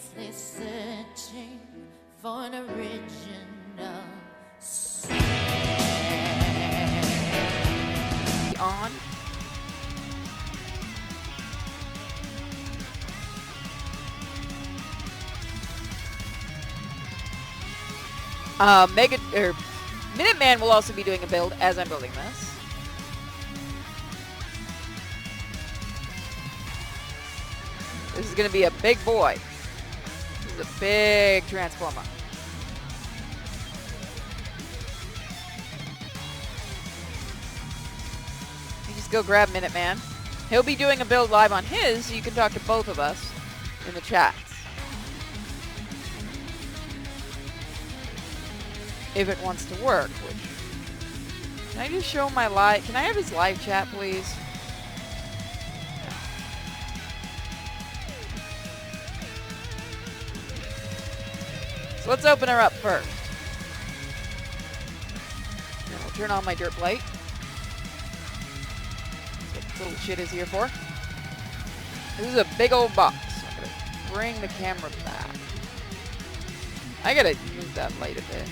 endlessly searching for an original sound. On. Minuteman will also be doing a build as I'm building this. This is going to be a big boy. This is a big Transformer. You just go grab Minuteman. He'll be doing a build live on his, so you can talk to both of us in the chats. If it wants to work, which... Can I just show my live... Can I have his live chat, please? So let's open her up first. And we'll turn on my dirt plate. That's what this little shit is here for. This is a big old box. I'm gonna bring the camera back. I gotta move that light a bit.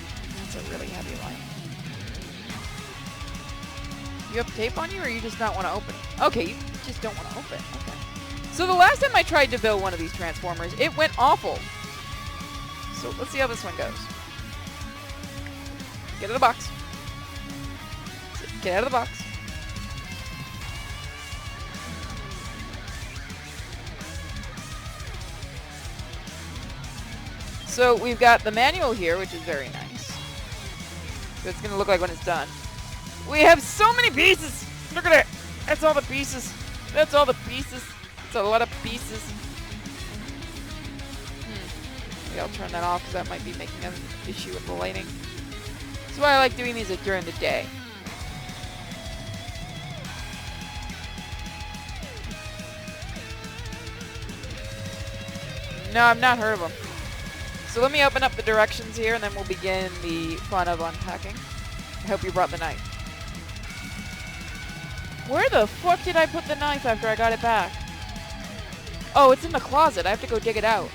That's a really heavy light. You have tape on you, or you just not want to open it? Okay, you just don't want to open. Okay. So the last time I tried to build one of these Transformers, it went awful. So let's see how this one goes. Get out of the box. Get out of the box. So we've got the manual here, which is very nice. So it's going to look like when it's done. We have so many pieces! Look at it! That's all the pieces. That's all the pieces. It's a lot of pieces. Maybe I'll turn that off because that might be making an issue with the lighting. That's why I like doing these during the day. No, I've not heard of them. So let me open up the directions here and then we'll begin the fun of unpacking. I hope you brought the knife. Where the fuck did I put the knife after I got it back? Oh, it's in the closet. I have to go dig it out.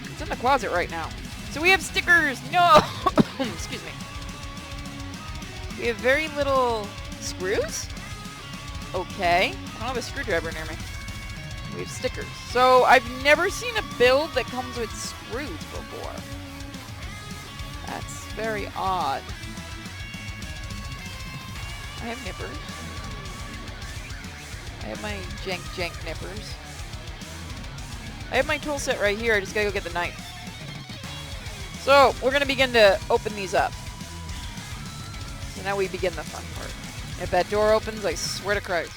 It's in the closet right now. So we have stickers. No! Excuse me. We have very little screws? Okay. I don't have a screwdriver near me. We have stickers. So I've never seen a build that comes with screws before. That's very odd. I have nippers. I have my jank nippers. I have my tool set right here. I just gotta go get the knife. So we're gonna begin to open these up. So now we begin the fun part. If that door opens, I swear to Christ.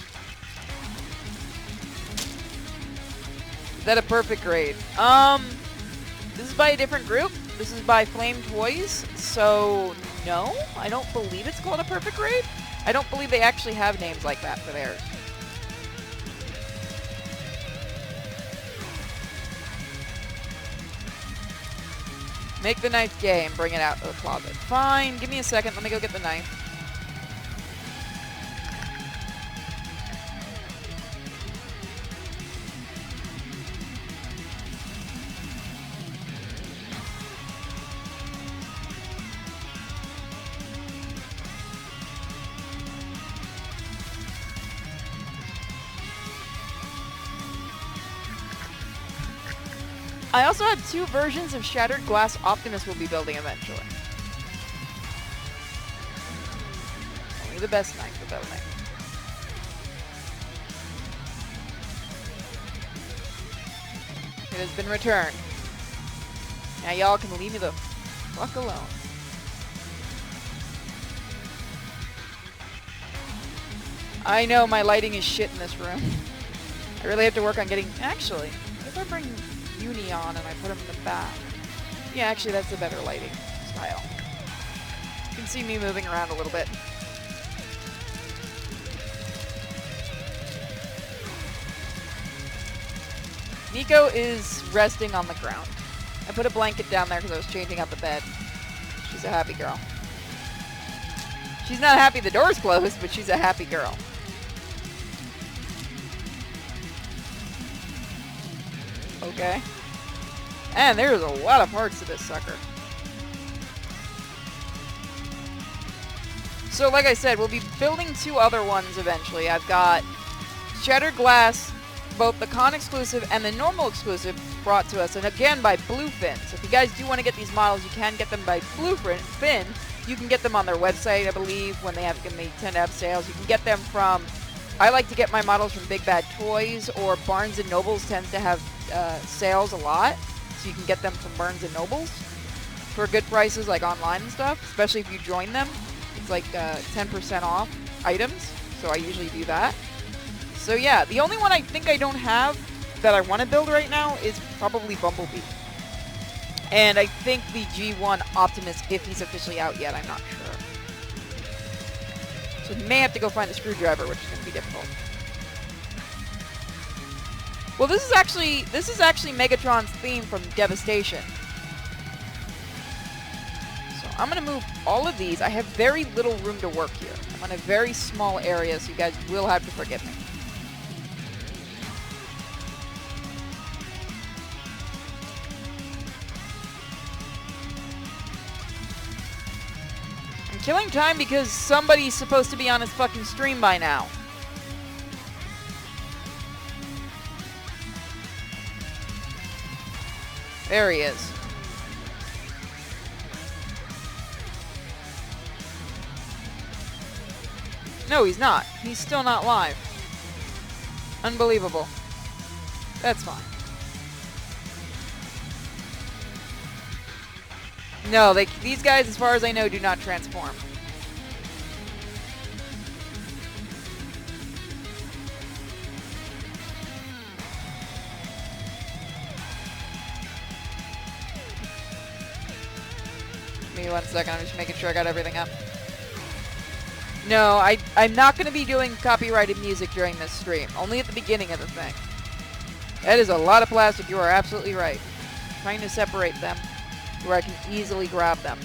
Is that a perfect grade? This is by a different group. This is by Flametoys. So no, I don't believe it's called a perfect grade. I don't believe they actually have names like that for theirs. Make the knife gay and bring it out of the closet. Fine, give me a second. Let me go get the knife. I also have 2 versions of Shattered Glass Optimus we'll be building eventually. Only the best knife for building. It has been returned. Now y'all can leave me the fuck alone. I know my lighting is shit in this room. I really have to work on getting... Actually, what if I bring Uni on and I put him in the back? Yeah, actually that's a better lighting style. You can see me moving around a little bit. Nico is resting on the ground. I put a blanket down there because I was changing out the bed. She's a happy girl. She's not happy the door's closed, but she's a happy girl. Okay. And there's a lot of parts to this sucker. So like I said, we'll be building 2 other ones eventually. I've got Shattered Glass, both the con exclusive and the normal exclusive, brought to us, and again by Bluefin. So if you guys do want to get these models, you can get them by Bluefin. You can get them on their website, I believe, when they tend to have sales. You can get them from, I like to get my models from Big Bad Toys, or Barnes & Nobles tends to have sales a lot. So you can get them from Barnes & Nobles for good prices, like online and stuff, especially if you join them. It's like 10% off items, so I usually do that. So yeah, the only one I think I don't have that I want to build right now is probably Bumblebee. And I think the G1 Optimus, if he's officially out yet, I'm not sure. So may have to go find a screwdriver, which is going to be difficult. Well, this is actually Megatron's theme from Devastation. So I'm going to move all of these. I have very little room to work here. I'm on a very small area, so you guys will have to forgive me. I'm killing time because somebody's supposed to be on his fucking stream by now. There he is. No, he's not. He's still not live. Unbelievable. That's fine. No, these guys, as far as I know, do not transform. Give me 1 second, I'm just making sure I got everything up. No, I'm not going to be doing copyrighted music during this stream. Only at the beginning of the thing. That is a lot of plastic, you are absolutely right. I'm trying to separate them where I can easily grab them.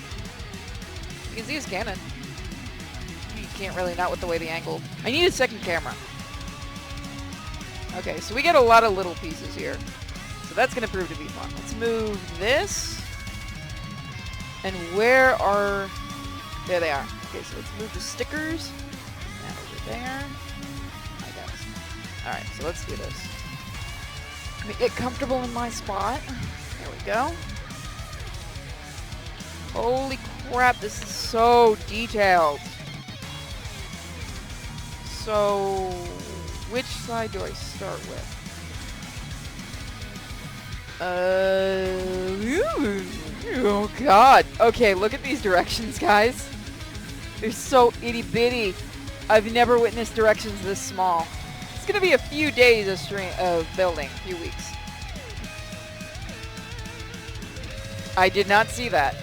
You can see his cannon. You can't really, not with the way the angle. I need a second camera. Okay, so we get a lot of little pieces here. So that's going to prove to be fun. Let's move this. And where are... There they are. Okay, so let's move the stickers. And over there. I got it. Alright, so let's do this. Let me get comfortable in my spot. There we go. Holy crap, this is so detailed. So, which side do I start with? Oh god. Okay, look at these directions, guys. They're so itty bitty. I've never witnessed directions this small. It's gonna be a few days of building, a few weeks. I did not see that.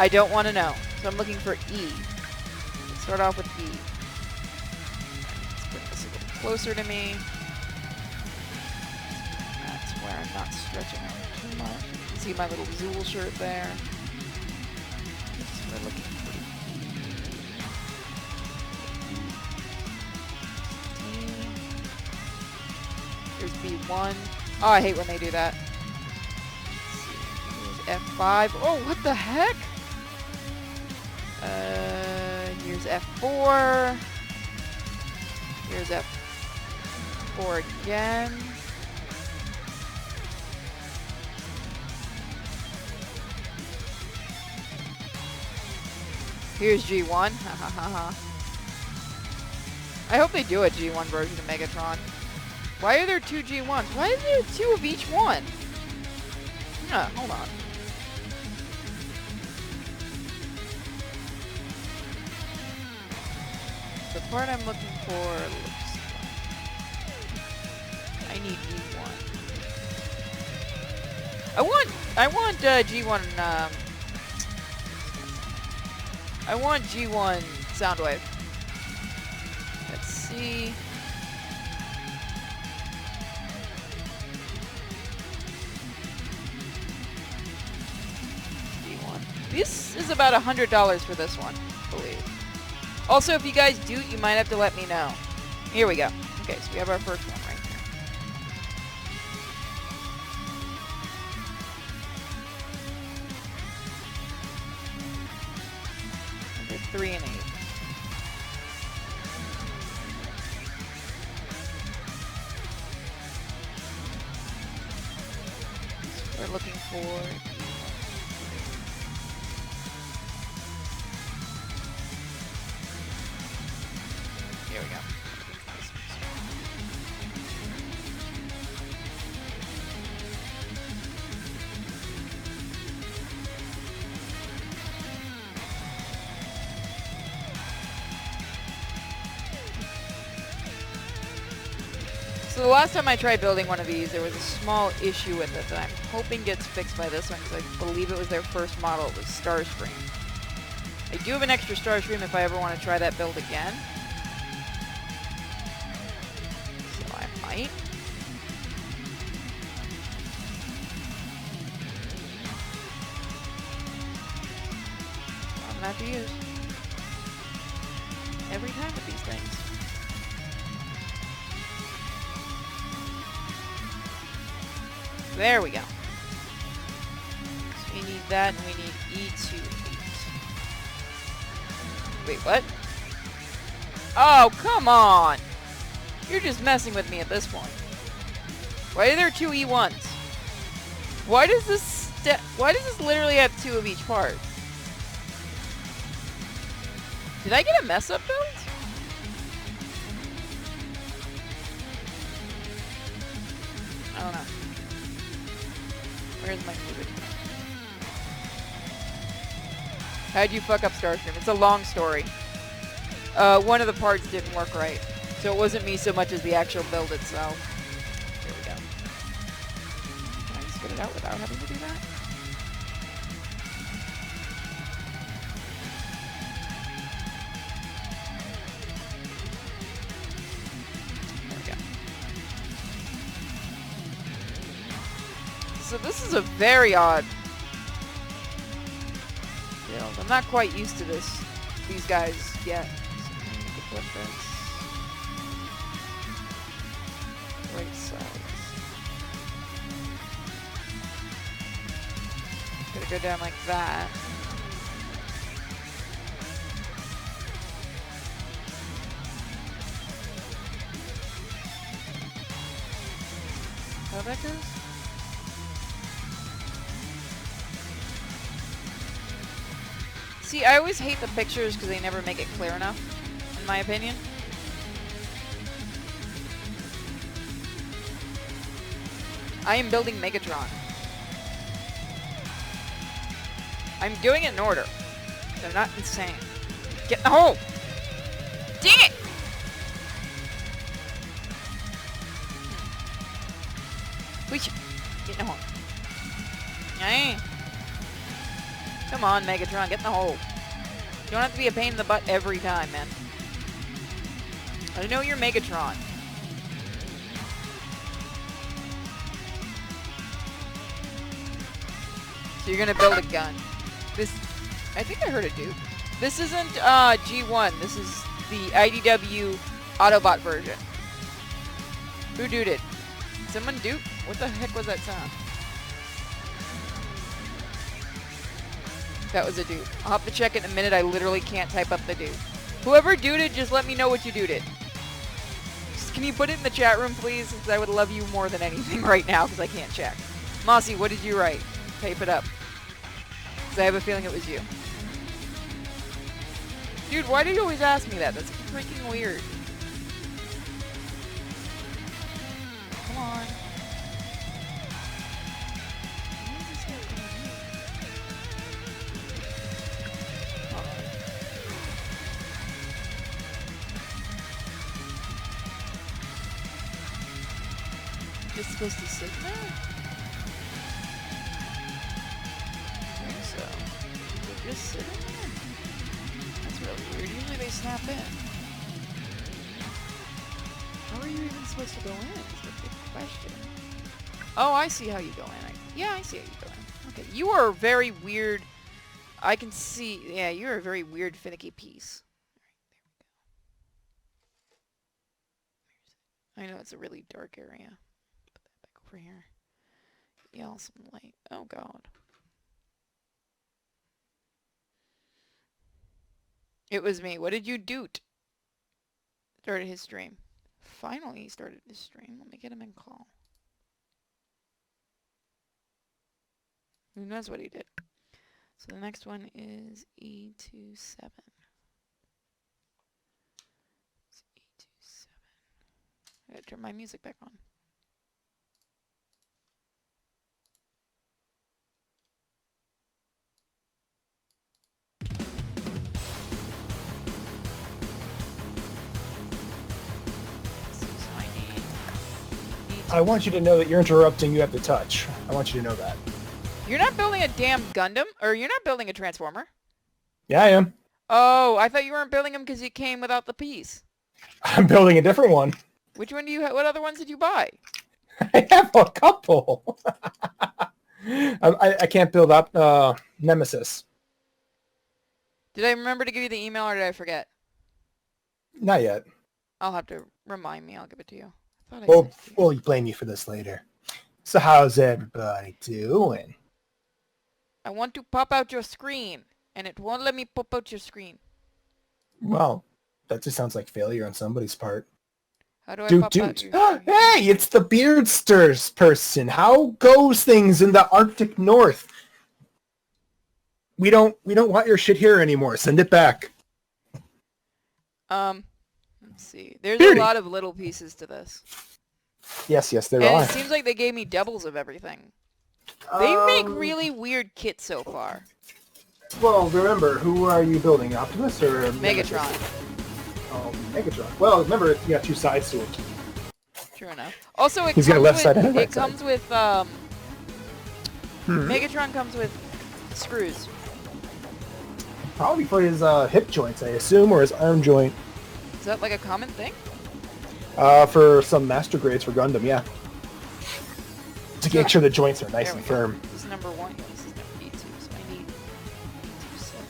I don't want to know. So I'm looking for E. Let's start off with E. Let's bring this a little closer to me. That's where I'm not stretching out too much. You can see my little Zool shirt there. So we're looking for E. Here's B1. Oh, I hate when they do that. Here's F5. Oh, what the heck? Here's F4. Here's F4 again. Here's G1. Ha ha ha ha. I hope they do a G1 version of Megatron. Why are there 2 G1s? Why are there 2 of each one? Huh, hold on. The part I'm looking for looks like I need G1. I want G1 I want G1 Soundwave. Let's see. G1. This is about $100 for this one, I believe. Also, if you guys do, you might have to let me know. Here we go. Okay, so we have our first one right 3 and 8. So we're looking for... Here we go. So the last time I tried building one of these, there was a small issue with it that I'm hoping gets fixed by this one, because I believe it was their first model. It was Starscream. I do have an extra Starscream if I ever want to try that build again. So I might. I'm gonna have to use every time with these things. There we go. So we need that, and we need E28. Wait, what? Oh, come on! You're just messing with me at this point. Why are there 2 E1s? Why does this literally have 2 of each part? Did I get a mess up build? I don't know. Where's my fluid? How'd you fuck up Starscream? It's a long story. One of the parts didn't work right. So it wasn't me so much as the actual build itself. Here we go. Can I just get it out without having to do that? There we go. So this is a very odd build. I'm not quite used to these guys yet. So I need to put this right side. Gotta go down like that. How that goes? See, I always hate the pictures because they never make it clear enough, in my opinion. I am building Megatron. I'm doing it in order. They're not insane. Get in the hole! Dang it! Get in the hole. Hey. Come on, Megatron, get in the hole. You don't have to be a pain in the butt every time, man. I know you're Megatron. So you're gonna build a gun. This, I think I heard a dude. This isn't G1. This is the IDW Autobot version. Who duded? Someone dude? What the heck was that sound? That was a dude. I'll have to check it in a minute. I literally can't type up the dude. Whoever duded, just let me know what you duded. Just, can you put it in the chat room, please? Because I would love you more than anything right now, because I can't check. Mossy, what did you write? Type it up. Because I have a feeling it was you. Dude, why do you always ask me that? That's freaking weird. Come on. Just supposed to sit there? I think so. They're just sitting there? That's really weird. Usually they snap in. How are you even supposed to go in? Is the big question. Oh, I see how you go in. Yeah, I see how you go in. Okay, you are a very weird... I can see... Yeah, you're a very weird, finicky piece. Alright, there we go. I know it's a really dark area. Over here. Yell some light. Oh god. It was me. What did you do? Started his stream. Finally, he started his stream. Let me get him in call. Who knows what he did? So the next one is E27. It's E27. I gotta turn my music back on. I want you to know that you're interrupting. You have to touch. I want you to know that. You're not building a damn Gundam, or you're not building a Transformer. Yeah, I am. Oh, I thought you weren't building them because it came without the piece. I'm building a different one. Which one do you? What other ones did you buy? I have a couple. I can't build up Nemesis. Did I remember to give you the email, or did I forget? Not yet. I'll have to remind me. I'll give it to you. I thought I Well, sent it to you. we'll blame you for this later. So how's everybody doing? I want to pop out your screen, and it won't let me pop out your screen. Well, that just sounds like failure on somebody's part. How do I Doot pop out doot. your screen? Hey, it's the Beardsters person. How goes things in the Arctic North? We don't want your shit here anymore. Send it back. Let's see. There's Beardy. a lot of little pieces to this. Yes, there And are. it seems like they gave me doubles of everything. They make really weird kits so far. Well, remember, who are you building? Optimus or Megatron. Oh, Megatron. Well, remember, you got two sides to it. True enough. Also, it He's got a comes left with, side and a it right side. comes with Megatron comes with screws. Probably for his hip joints, I assume, or his arm joint. Is that like a common thing? For some master grades for Gundam, yeah. To make sure the joints are nice There and we go. firm. This is number 1. Yeah, this is number E2, so I need E2 set. I'm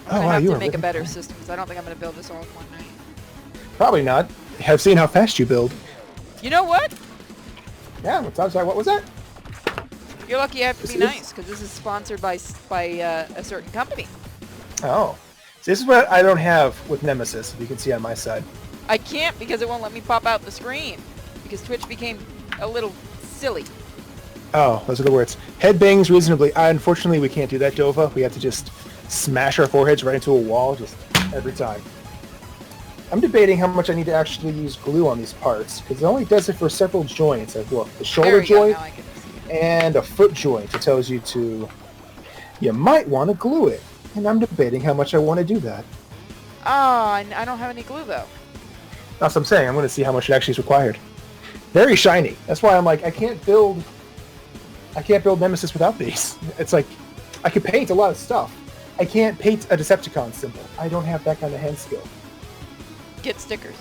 Oh, gonna wow, have you to are make a really better good. system, because I don't think I'm gonna build this all in one night. Probably not. Have seen how fast you build. You know what? Yeah, I'm sorry, what was that? You're lucky I have to This be is- nice, because this is sponsored by a certain company. Oh. So this is what I don't have with Nemesis, if you can see on my side. I can't because it won't let me pop out the screen. Because Twitch became a little silly. Oh, those are the words. Headbangs reasonably. Unfortunately, we can't do that, Dova. We have to just smash our foreheads right into a wall just every time. I'm debating how much I need to actually use glue on these parts, because it only does it for several joints. I have look, the There shoulder we go, joint now I can see. and a foot joint. It tells you to... You might want to glue it, and I'm debating how much I want to do that. Ah, I don't have any glue though. That's what I'm saying. I'm going to see how much it actually is required. Very shiny. That's why I'm like, I can't build Nemesis without these. It's like, I could paint a lot of stuff. I can't paint a Decepticon symbol. I don't have that kind of hand skill. Get stickers.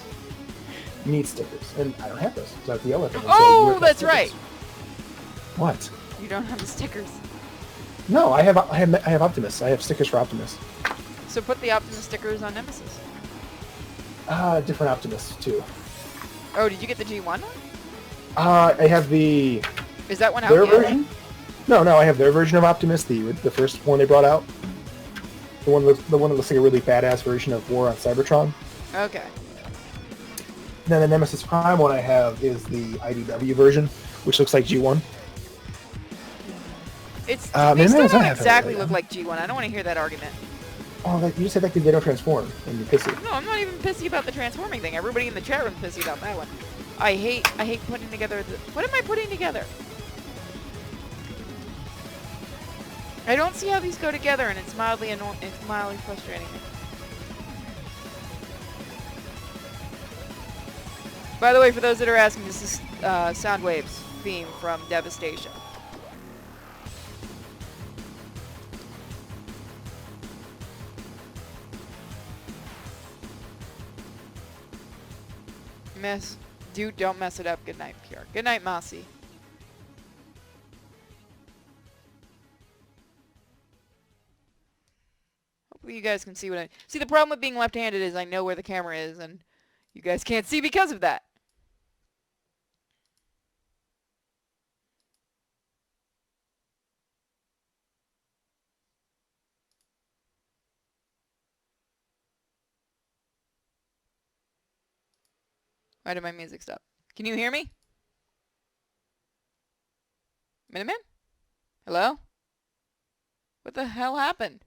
You need stickers, and I don't have those. So I have the yellow. Oh, that's right. What? You don't have the stickers. No, I have Optimus. I have stickers for Optimus. So put the Optimus stickers on Nemesis. Different Optimus too. Oh, did you get the G1 one? I have the Is that one out their yet? version. No, I have their version of Optimus, the first one they brought out. The one that looks like a really badass version of War on Cybertron. Okay. Then the Nemesis Prime one I have is the IDW version, which looks like G1. It's maybe they I still don't don't have it exactly right look now. like G1. I don't want to hear that argument. Oh, you just said that because they don't transform, and you're pissy. No, I'm not even pissy about the transforming thing. Everybody in the chat room's pissy about that one. I hate putting together the... What am I putting together? I don't see how these go together, and it's mildly annoying. It's mildly frustrating me. By the way, for those that are asking, this is Soundwave's theme from Devastation. Miss, dude, don't mess it up. Good night, Pure. Good night, Mossy. Hopefully you guys can see what I... See, the problem with being left-handed is I know where the camera is, and you guys can't see because of that. Why did my music stop? Can you hear me? Minuteman? Hello? What the hell happened?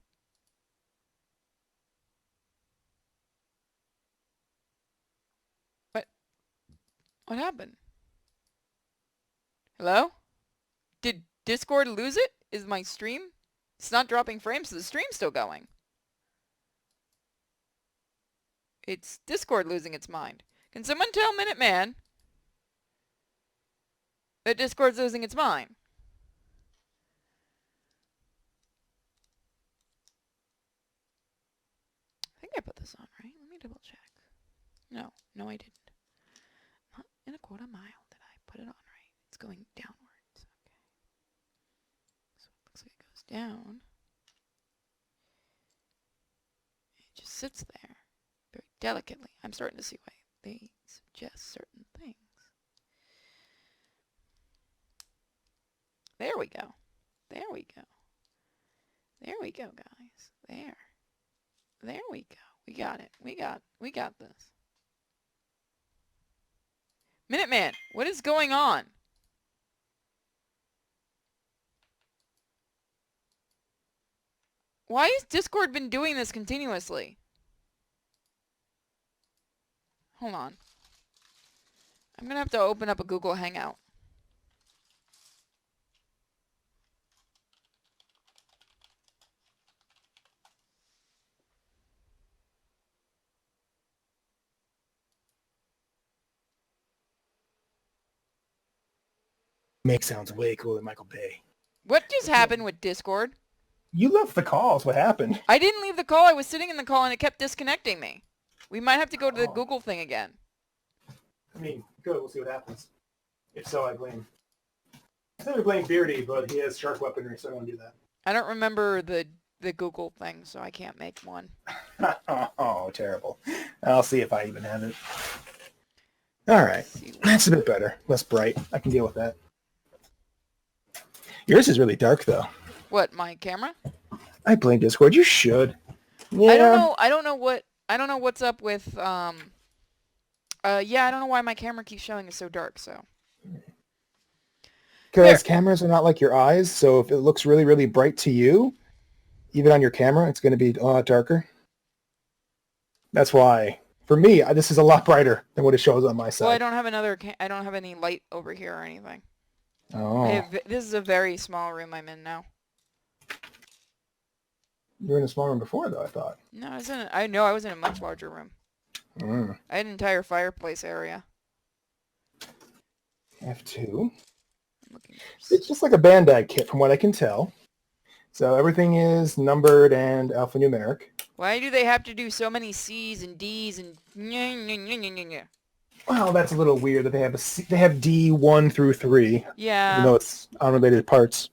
What happened? Hello? Did Discord lose it? Is my stream? It's not dropping frames, so the stream's still going. It's Discord losing its mind. Can someone tell Minuteman that Discord's losing its mind? I think I put this on, right? Let me double check. No, I didn't. Not in a quarter mile did I put it on right. It's going downwards. Okay. So it looks like it goes down. It just sits there very delicately. I'm starting to see why they suggest certain things. There we go. There we go. There we go, guys. There. There we go. We got it. We got this. Minuteman, what is going on? Why has Discord been doing this continuously? Hold on. I'm gonna have to open up a Google Hangout. Make sounds way cooler than Michael Bay. What just happened with Discord? You left the calls. What happened? I didn't leave the call. I was sitting in the call and it kept disconnecting me. We might have to go to the Google thing again. I mean, good. We'll see what happens. If so, I blame. I said I blame Beardy, but he has shark weaponry, so I don't do that. I don't remember the Google thing, so I can't make one. Oh, terrible. I'll see if I even have it. All right. That's a bit better. Less bright. I can deal with that. Yours is really dark, though. What, my camera? I blame Discord. You should. Yeah. I don't know what's up with yeah, I don't know why my camera keeps showing is so dark, so. Because cameras are not like your eyes, so if it looks really, really bright to you, even on your camera, it's going to be a lot darker. That's why, for me, this is a lot brighter than what it shows on my side. Well, I don't have I don't have any light over here or anything. Oh. This is a very small room I'm in now. You were in a small room before, though, I thought. No, I was in a much larger room. I had an entire fireplace area. F2. It's just like a Bandai kit, from what I can tell. So everything is numbered and alphanumeric. Why do they have to do so many C's and D's and Well, that's a little weird that they have they have D 1 through 3. Yeah. Even though it's unrelated parts.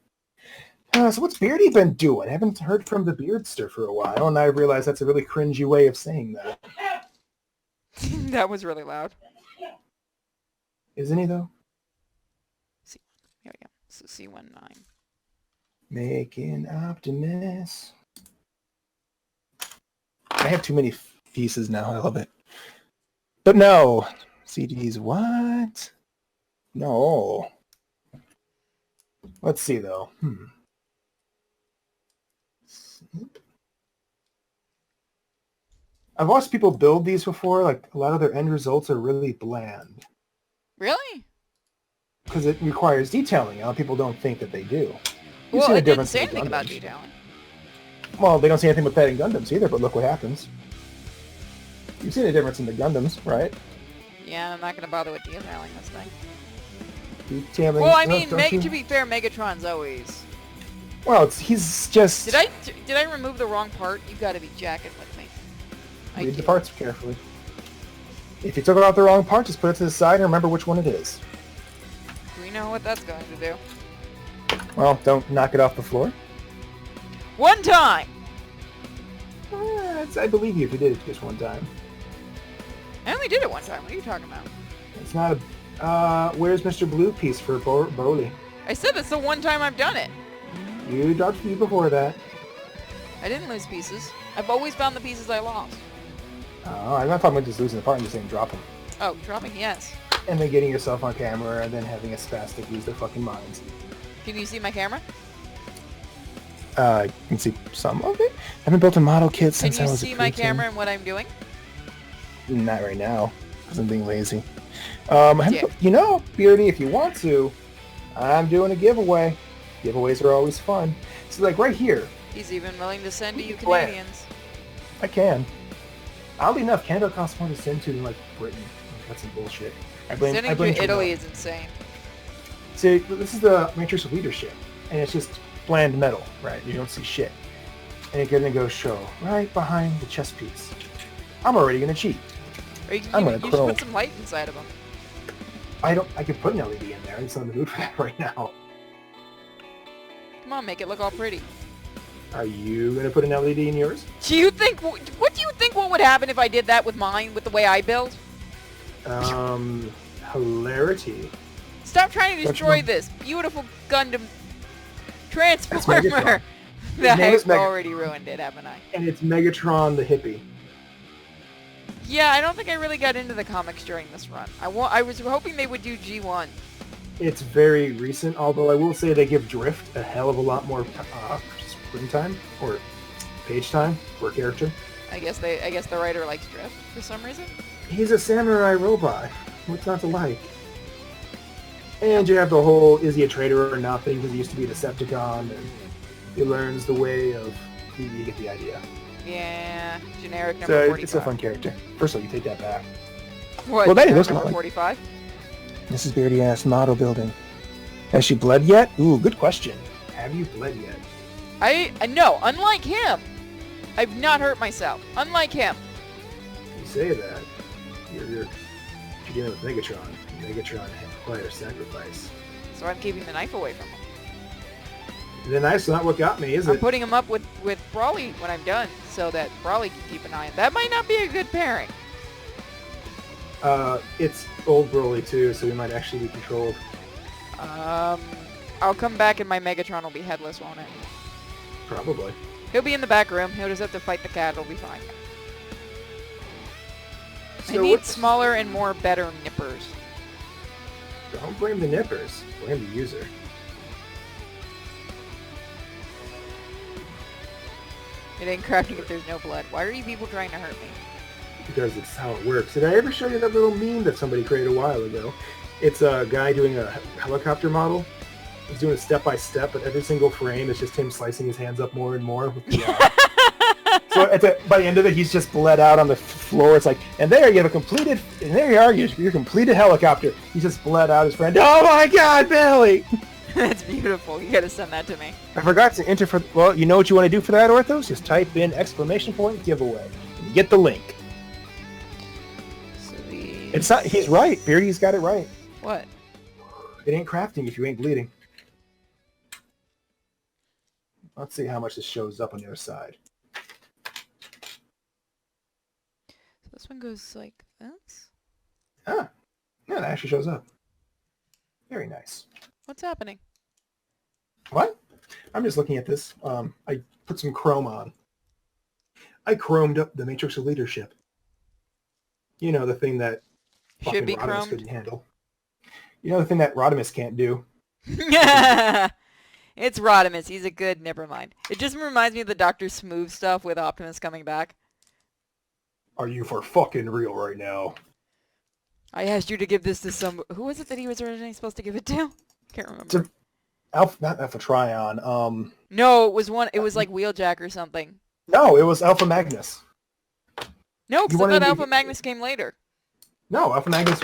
So what's Beardy been doing? I haven't heard from the Beardster for a while, and I realize that's a really cringy way of saying that. That was really loud. Isn't he, though? Here we go. So C19. Making Optimus. I have too many pieces now. I love it. But no. CDs, what? No. Let's see, though. I've watched people build these before. Like, a lot of their end results are really bland. Really? Because it requires detailing. A lot of people don't think that they do. Well, it didn't say anything about detailing. Well, they don't say anything about that in Gundams either, but look what happens. You've seen the difference in the Gundams, right? Yeah, I'm not going to bother with detailing this thing. Detailing... Well, I mean, to be fair, Megatron's always... Well, he's just... Did I remove the wrong part? You got to be jacking with me. Read the parts carefully. If you took out the wrong part, just put it to the side and remember which one it is. Do we know what that's going to do? Well, don't knock it off the floor. One time! I believe you if you did it just one time. I only did it one time. What are you talking about? It's not a... where's Mr. Blue piece for Broly? I said that's the one time I've done it. You dodged me before that. I didn't lose pieces. I've always found the pieces I lost. Oh, I'm not talking about just losing the part. I'm just saying drop them. Oh, dropping, yes. And then getting yourself on camera and then having a spastic lose their fucking minds. Can you see my camera? You can see some of it. I haven't built a model kit Can since I you was see a my preteen. camera and what I'm doing? Not right now, because I'm being lazy. You know, Beardy, if you want to, I'm doing a giveaway. Giveaways are always fun. So, like, right here, He's even willing to send to you Plan. Canadians. I can. Oddly enough, Canada costs more to send to than, like, Britain. That's some bullshit. I blame Sending Trudeau. to Italy is insane. See, this is the Matrix of Leadership, and it's just bland metal, right? You don't see shit. And it's gonna go show right behind the chess piece. I'm already gonna cheat. Or you I'm gonna should crow. put some light inside of them. I could put an LED in there. I'm just not in the mood for that right now. Come on, make it look all pretty. Are you gonna put an LED in yours? Do you think, what do you think what would happen if I did that with mine, with the way I build? Hilarity. Stop trying to Don't you destroy know- this beautiful Gundam Megatron. Transformer. His name is I've Megatron. already ruined it, haven't I? And it's Megatron the hippie. Yeah, I don't think I really got into the comics during this run. I was hoping they would do G1. It's very recent, although I will say they give Drift a hell of a lot more screen time or page time for a character. I guess the writer likes Drift for some reason. He's a samurai robot. What's not to like? And you have the whole, is he a traitor or nothing, because he used to be a Decepticon, and he learns the way of, you get the idea. Yeah, generic number So 45. it's a fun character. First of all, you take that back. What, Well, that generic looks number like- 45? This is Beardy ass model building. Has she bled yet? Ooh, good question. Have you bled yet? No, unlike him, I've not hurt myself. Unlike him. You say that. You're dealing with Megatron. Megatron requires sacrifice. So I'm keeping the knife away from him. The knife's not what got me, is I'm it? putting him up with Brawly when I'm done, so that Brawly can keep an eye on. That might not be a good pairing. It's old Broly too, so we might actually be controlled. I'll come back and my Megatron will be headless, won't it? Probably. He'll be in the back room. He'll just have to fight the cat. It'll be fine. I So need what's- smaller and more better nippers. Don't blame the nippers. Blame the user. It ain't crafting if there's no blood. Why are you people trying to hurt me? Because it's how it works. Did I ever show you that little meme that somebody created a while ago? It's a guy doing a helicopter model. He's doing it step by step, but every single frame is just him slicing his hands up more and more. With the, so by the end of it, he's just bled out on the floor. It's like, and there you have a completed, and there you are, your completed helicopter. He just bled out his friend. Oh my God, Billy! That's beautiful. You gotta send that to me. I forgot to enter for. Well, you know what you want to do for that, Orthos? Just type in ! Giveaway. And you get the link. So these... It's not. He's right. Beardy's got it right. What? It ain't crafting if you ain't bleeding. Let's see how much this shows up on the other side. So this one goes like this? Ah, yeah, that actually shows up. Very nice. What's happening? What? I'm just looking at this. I put some chrome on. I chromed up the Matrix of Leadership. You know, the thing that Should fucking be Rodimus chromed. couldn't handle. You know the thing that Rodimus can't do? It's Rodimus. He's a good, never mind. It just reminds me of the Dr. Smooth stuff with Optimus coming back. Are you for fucking real right now? I asked you to give this to some... Who was it that he was originally supposed to give it to? Can't remember. Not Alpha Trion. No, it was one... It was like Wheeljack or something. No, it was Alpha Magnus. No, because I wanted thought to Alpha get- Magnus came later. No, Alpha Magnus.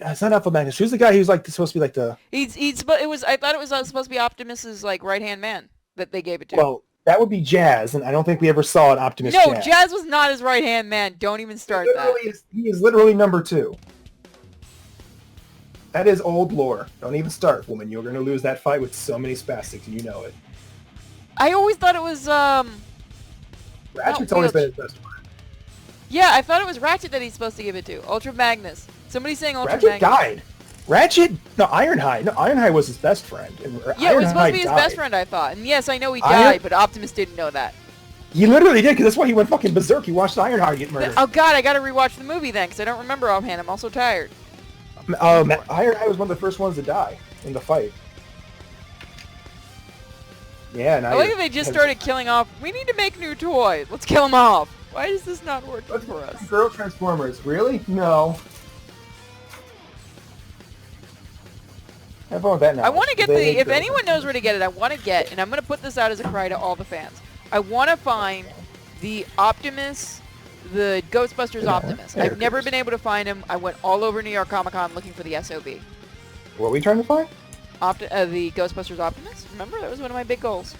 It's not Alpha Magnus. Who's the guy who's like supposed to be like the? I thought it was supposed to be Optimus's like right-hand man that they gave it to. Well, that would be Jazz, and I don't think we ever saw an Optimus. No, Jazz. Jazz was not his right-hand man. Don't even start that. He is literally number 2. That is old lore. Don't even start, woman. You're going to lose that fight with so many spastics, and you know it. I always thought it was Ratchet's No, always Wheeljack. been his best friend. Yeah, I thought it was Ratchet that he's supposed to give it to. Ultra Magnus. Somebody's saying Ultra Ratchet Magnus. died. Ratchet? No, Ironhide. No, Ironhide was his best friend. And Yeah, it was supposed to be Ironhide his died. best friend, I thought. And yes, I know he Iron- died, but Optimus didn't know that. He literally did, because that's why he went fucking berserk. He watched Ironhide get murdered. Oh god, I gotta rewatch the movie then, because I don't remember offhand. I'm also tired. Ironhide was one of the first ones to die in the fight. Yeah, and I like that they just started killing off. We need to make new toys. Let's kill them off. Why is this not working for us? Girl Transformers, really? No. Have fun with that now. I want to get the. If anyone knows where to get it, I want to get, and I'm going to put this out as a cry to all the fans. I want to find the Optimus, the Ghostbusters Optimus. I've never been able to find him. I went all over New York Comic Con looking for the SOB. What are we trying to find? The Ghostbusters Optimus. Remember, that was one of my big goals.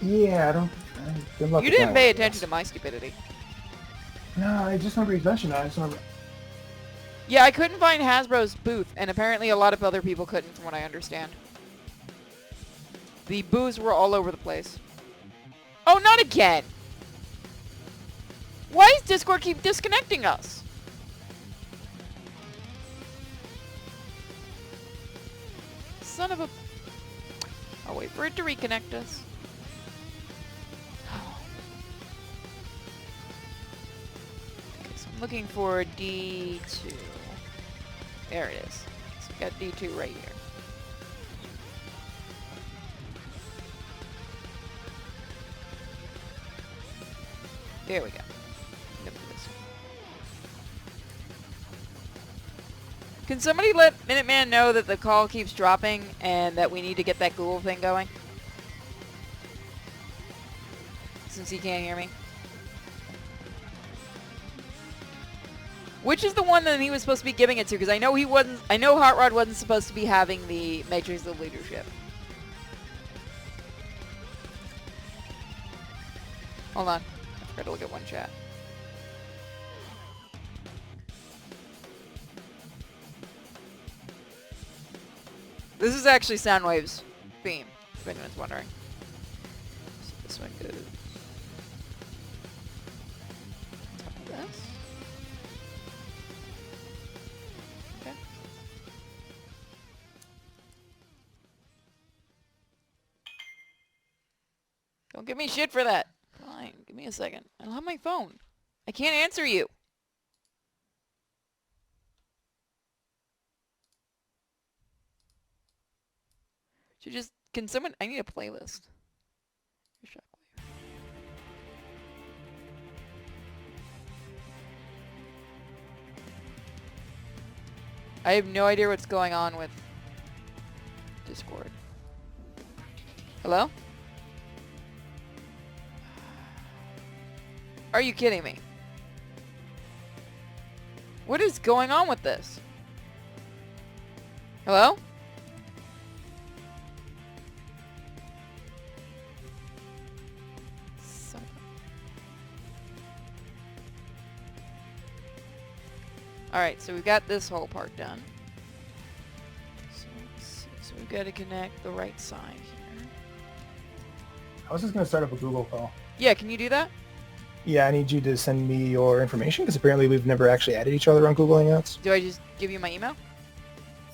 Yeah, I don't. Good luck You with didn't that pay one, attention to my stupidity. No, I just remember you mentioned that. I just remember. Yeah, I couldn't find Hasbro's booth, and apparently a lot of other people couldn't, from what I understand. The booths were all over the place. Oh, not again! Why does Discord keep disconnecting us? Son of a... I'll wait for it to reconnect us. Okay, so I'm looking for D2. There it is. So we got D2 right here. There we go. Yep, this one. Can somebody let Minuteman know that the call keeps dropping and that we need to get that Google thing going? Since he can't hear me. Which is the one that he was supposed to be giving it to? Because I know he wasn't. I know Hot Rod wasn't supposed to be having the Matrix of Leadership. Hold on. I forgot to look at one chat. This is actually Soundwave's theme, if anyone's wondering. So this one goes. Top of this. Okay. Don't give me shit for that. Fine, give me a second. I don't have my phone. I can't answer you. Should just, can someone, I need a playlist. Shockwave. I have no idea what's going on with Discord. Hello? Are you kidding me? What is going on with this? Hello? Alright, so we've got this whole part done. So let's see. So we've got to connect the right side here. I was just going to start up a Google call. Yeah, can you do that? Yeah, I need you to send me your information, because apparently we've never actually added each other on Google Hangouts. Do I just give you my email?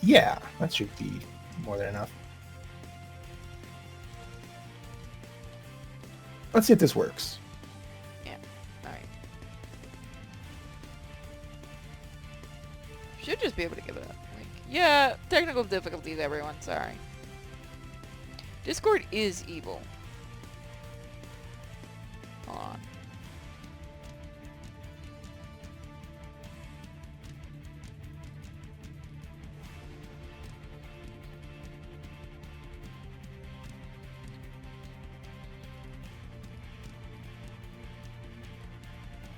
Yeah, that should be more than enough. Let's see if this works. Yeah, alright. Should just be able to give it up. Like, yeah, technical difficulties, everyone. Sorry. Discord is evil. Hold on.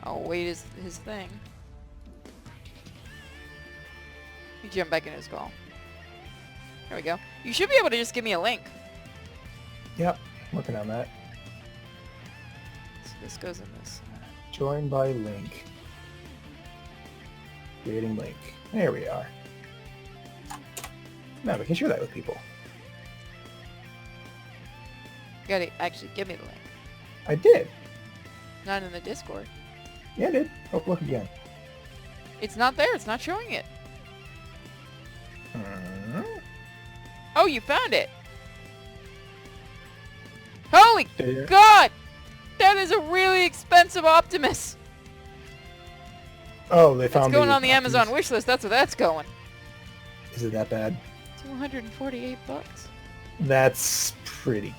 Oh, wait, is his thing. You jump back in his call. There we go. You should be able to just give me a link. Yep, working on that. So this goes in this. Join by link. Creating link. There we are. Now we can share that with people. You gotta actually give me the link. I did. Not in the Discord. Yeah, I did. Oh, look again. It's not there. It's not showing it. Hmm. Oh, you found it. Holy There. God! That is a really expensive Optimus. Oh, they It's found going on the Optimus. Amazon wish list. That's where that's going. Is it that bad? $248. That's pretty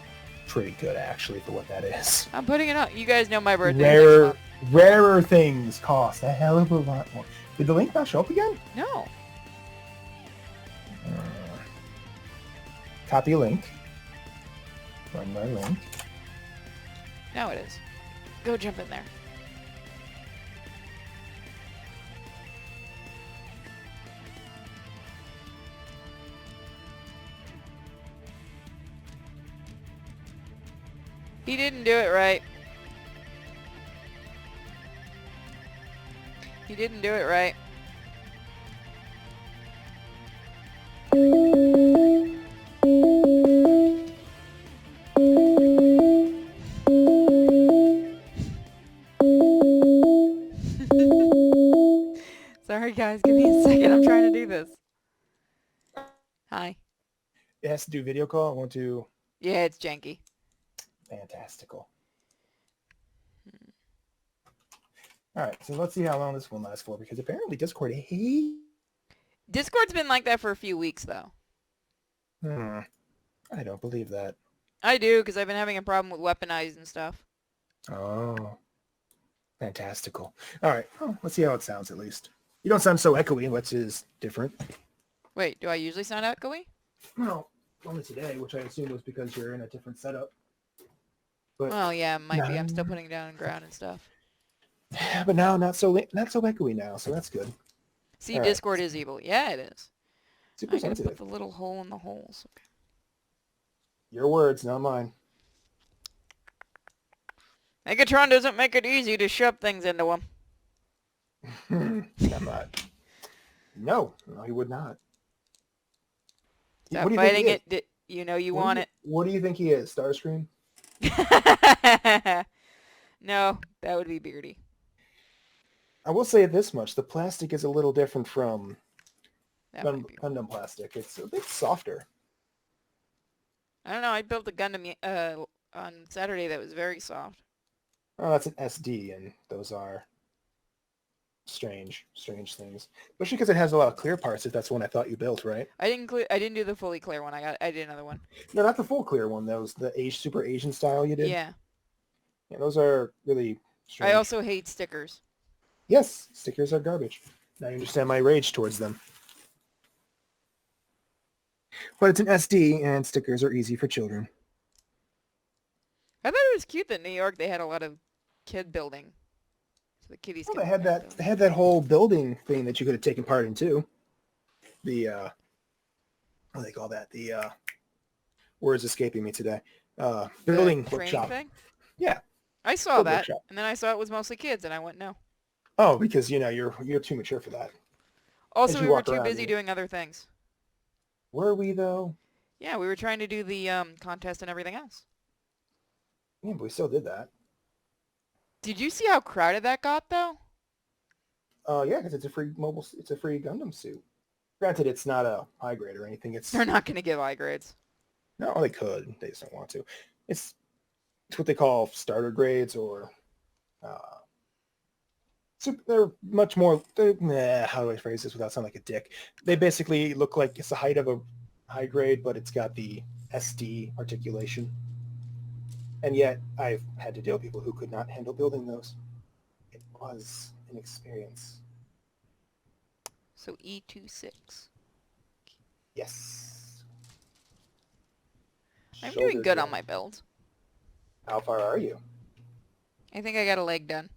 good actually for what that is. I'm putting it on. You guys know my birthday next month. Rarer things cost a hell of a lot more. Did the link not show up again? No. Copy link. Run my link. Now it is. Go jump in there. He didn't do it right. He didn't do it right. Sorry guys, give me a second. I'm trying to do this. Hi. It has to do video call. I want to. Yeah, it's janky. Fantastical. All right, so let's see how long this one lasts for, because apparently Discord hates. Discord's been like that for a few weeks though. I don't believe that. I do, because I've been having a problem with weaponized and stuff. Oh. Fantastical. All right, well, let's see how it sounds at least. You don't sound so echoey, which is different. Wait, do I usually sound echoey? Well, only today, which I assume was because you're in a different setup. But Well, yeah, it might be. I'm still putting it down on ground and stuff. but now not so echoey now, so that's good. See, All right. Discord is evil. Yeah, it is. Super I gotta sensitive. put the little hole in the holes. Okay. Your words, not mine. Megatron doesn't make it easy to shove things into him. I'm not. No, he would not. Stop What do you think fighting he it. is? You know you want it. What do you think he is? Starscream? No, that would be Beardy. I will say this much: the plastic is a little different from That might be. Gundam plastic. It's a bit softer. I don't know. I built a Gundam on Saturday that was very soft. Oh, that's an SD, and those are strange things. Especially because it has a lot of clear parts. If that's the one I thought you built, right? I didn't do the fully clear one. I did another one. No, not the full clear one. Those the Super Asian style you did. Yeah. Yeah, those are really strange. I also hate stickers. Yes, stickers are garbage. Now you understand my rage towards them. But it's an SD, and stickers are easy for children. I thought it was cute that in New York they had a lot of kid building. So the kiddies. Well, could they had build. that. They had that whole building thing that you could have taken part in too. The what do they call that? The words escaping me today. Building The training workshop. thing? Yeah. I saw Build that, workshop. and then I saw it was mostly kids, and I went no. Oh, because you're too mature for that. Also, you we were walk too around, busy you- doing other things. Were we though? Yeah, we were trying to do the contest and everything else. Yeah, but we still did that. Did you see how crowded that got, though? Yeah, because it's a free it's a free Gundam suit. Granted, it's not a high grade or anything. It's They're not going to give high grades. no, they could. They just don't want to. It's what they call starter grades, or they're much more. How do I phrase this without sounding like a dick? They basically look like it's the height of a high grade, but it's got the SD articulation. And yet, I've had to deal with people who could not handle building those. It was an experience. So E26. Yes. I'm Shoulder doing good on grade. my build. How far are you? I think I got a leg done.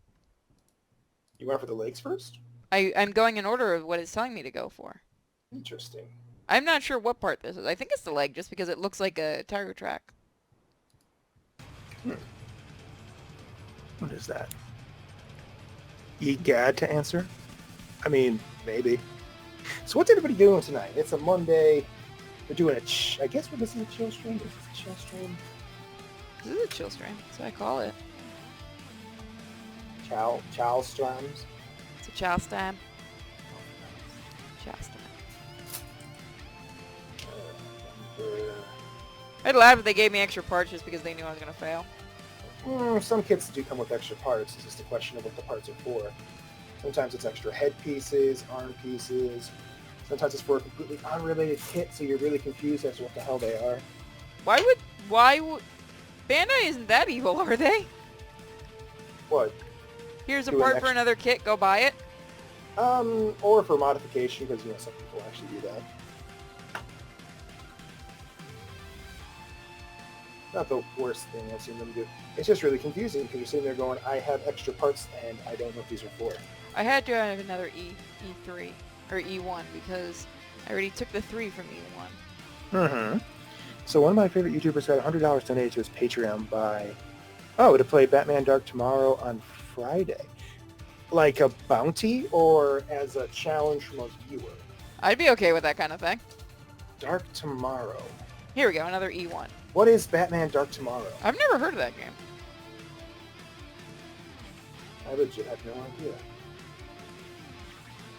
You went for the legs first? I'm going in order of what it's telling me to go for. Interesting. I'm not sure what part this is. I think it's the leg just because it looks like a tire track. What is that? Egad to answer? I mean, maybe. So what's everybody doing tonight? It's a Monday. We're doing I guess this is a chill stream. Is this a chill stream? This is a chill stream. That's what I call it. Chow streams. It's a chow stam. Chow stam. I'd laugh if they gave me extra parts just because they knew I was going to fail. Some kits do come with extra parts. It's just a question of what the parts are for. Sometimes it's extra head pieces, arm pieces. Sometimes it's for a completely unrelated kit, so you're really confused as to what the hell they are. Why would... Bandai isn't that evil, are they? What? Here's a Do an part for extra- another kit, go buy it? Or for modification, because, some people actually do that. Not the worst thing I've seen them do. It's just really confusing, because you're sitting there going, I have extra parts, and I don't know what these are for. I had to have another E3, or E1, because I already took the 3 from E1. So one of my favorite YouTubers got $100 donated to his Patreon to play Batman Dark Tomorrow on Friday. Like a bounty or as a challenge from a viewer? I'd be okay with that kind of thing. Dark Tomorrow. Here we go, another E1. What is Batman Dark Tomorrow? I've never heard of that game. I legit have no idea.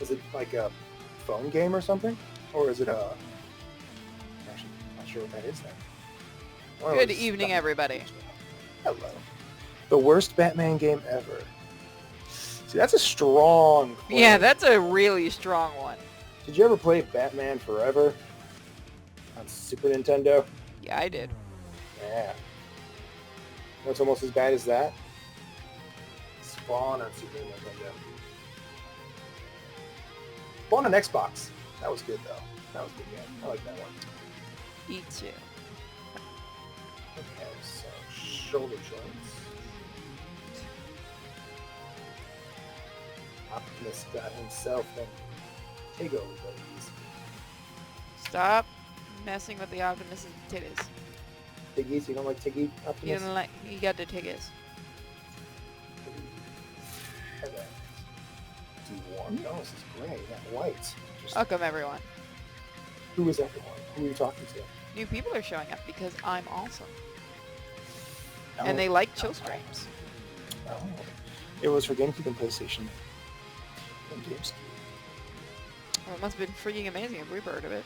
Is it like a phone game or something? Or is it a... Actually, I'm not sure what that is then. Good evening, everybody. Hello. The worst Batman game ever. See, that's a strong claim. Yeah, that's a really strong one. Did you ever play Batman Forever on Super Nintendo? Yeah, I did. Yeah. What's almost as bad as that? Spawn on Super Nintendo. Spawn on Xbox. That was good, though. That was good, yeah. I like that one. E2. Okay, so shoulder joints. Optimus got himself and Tigo ladies. Stop messing with the Optimus' titties. Tiggies, you don't like Tiggy You Optimus? don't like, you got the titties. Headband. D1? No, this is gray, not white. Just, Welcome, everyone. who is everyone? Who are you talking to? New people are showing up because I'm awesome. Oh, And they like chill streams. Oh. It was for GameCube and PlayStation. And GameCube. Well, it must have been freaking amazing if we've heard of it.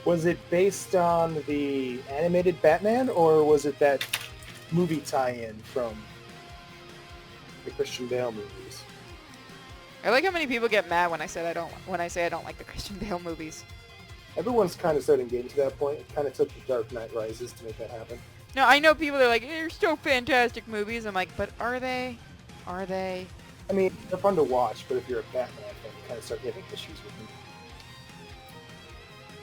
Was it based on the animated Batman, or was it that movie tie-in from the Christian Bale movies? I like how many people get mad when I say I don't like the Christian Bale movies. Everyone's kind of starting getting to that point. It kind of took the Dark Knight Rises to make that happen. No, I know people are like, they're still fantastic movies. I'm like, but are they? Are they? I mean, they're fun to watch, but if you're a Batman fan, you kind of start having issues with them.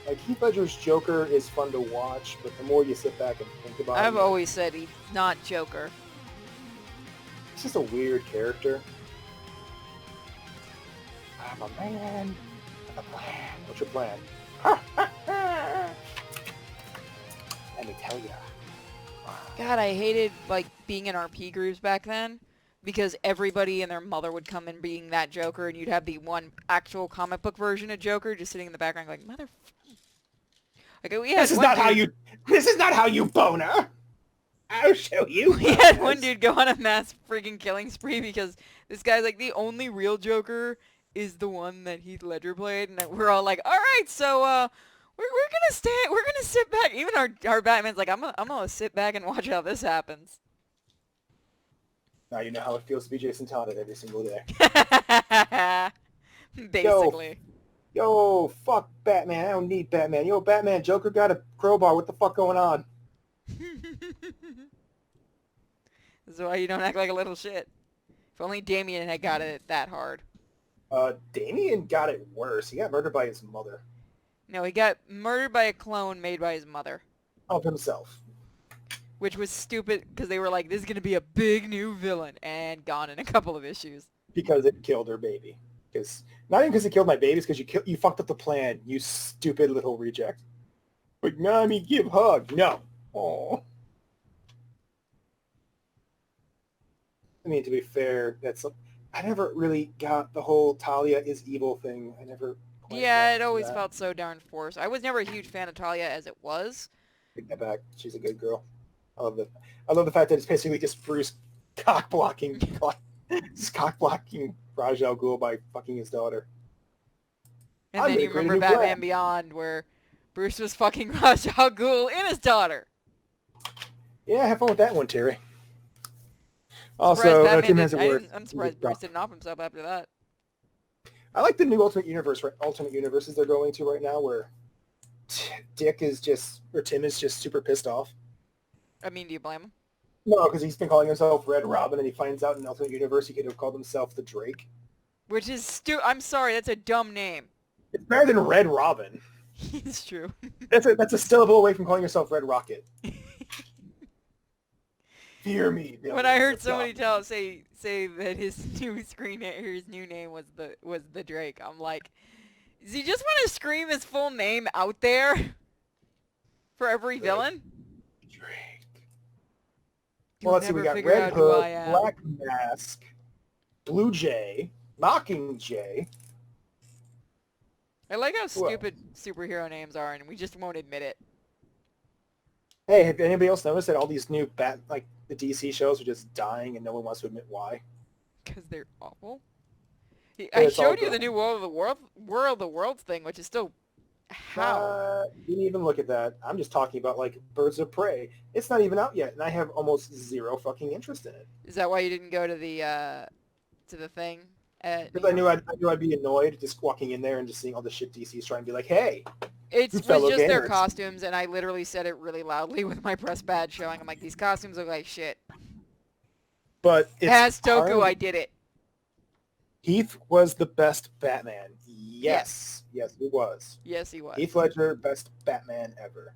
Like, Heath Ledger's Joker is fun to watch, but the more you sit back and think about it... I've always said he's not Joker. It's just a weird character. I'm a man with a plan. What's your plan? Let me tell you. God, I hated, like, being in RP groups back then. Because everybody and their mother would come in being that Joker, and you'd have the one actual comic book version of Joker just sitting in the background going, mother... Like, we had This is not how you... This is not how you boner! I'll show you. We had one dude go on a mass freaking killing spree because this guy's like, the only real Joker is the one that Heath Ledger played, and we're all like, all right, so we're gonna sit back. Even our Batman's like, I'm gonna sit back and watch how this happens. Now you know how it feels to be Jason Todd every single day. Basically. Yo, fuck Batman. I don't need Batman. Yo, Batman, Joker got a crowbar. What the fuck going on? This is why you don't act like a little shit. If only Damien had got it that hard. Damien got it worse. He got murdered by his mother. No, he got murdered by a clone made by his mother. Of himself. Which was stupid because they were like, this is going to be a big new villain. And gone in a couple of issues. Because it killed her baby. Not even because it killed my babies, because you fucked up the plan, you stupid little reject. Like, mommy, give hug. No. Aww. I mean, to be fair, I never really got the whole Talia is evil thing. I never... Yeah, it always felt so darn forced. I was never a huge fan of Talia as it was. Take that back. She's a good girl. I love the fact that it's basically just Bruce cock-blocking Ra's al Ghul by fucking his daughter. And then you remember Batman Beyond, where Bruce was fucking Ra's al Ghul and his daughter. Yeah, have fun with that one, Terry. Surprised Also, Batman Tim did. has it worth. I'm surprised Bruce didn't off himself after that. I like the new alternate universes they're going to right now, where Tim is just super pissed off. I mean, do you blame him? No, because he's been calling himself Red Robin, and he finds out in an alternate universe he could have called himself the Drake. Which is I'm sorry, that's a dumb name. It's better than Red Robin. It's true. That's a syllable away from calling yourself Red Rocket. Fear me. When I heard somebody say that his new name was the Drake, I'm like, does he just want to scream his full name out there for every villain? Drake. You'll Well, let's see. We never got figure Red out who I Hood, am. Black Mask, Blue Jay, Mockingjay. I like how Who else? stupid superhero names are, and we just won't admit it. Hey, have anybody else noticed that all these new the DC shows are just dying and no one wants to admit why? Because they're awful. I It's all showed you the gone. new World of the Worlds thing, which is still how. Didn't even look at that. I'm just talking about like Birds of Prey. It's not even out yet, and I have almost zero fucking interest in it. Is that why you didn't go to the thing? Because I knew I'd be annoyed just walking in there and just seeing all the shit DC's trying to be like, hey, It was fellow just their gamers. costumes, and I literally said it really loudly with my press badge showing. I'm like, these costumes look like shit. but it's As Toku, hard. I did it. Heath was the best Batman. Yes, he was. Yes, he was. Heath Ledger, best Batman ever.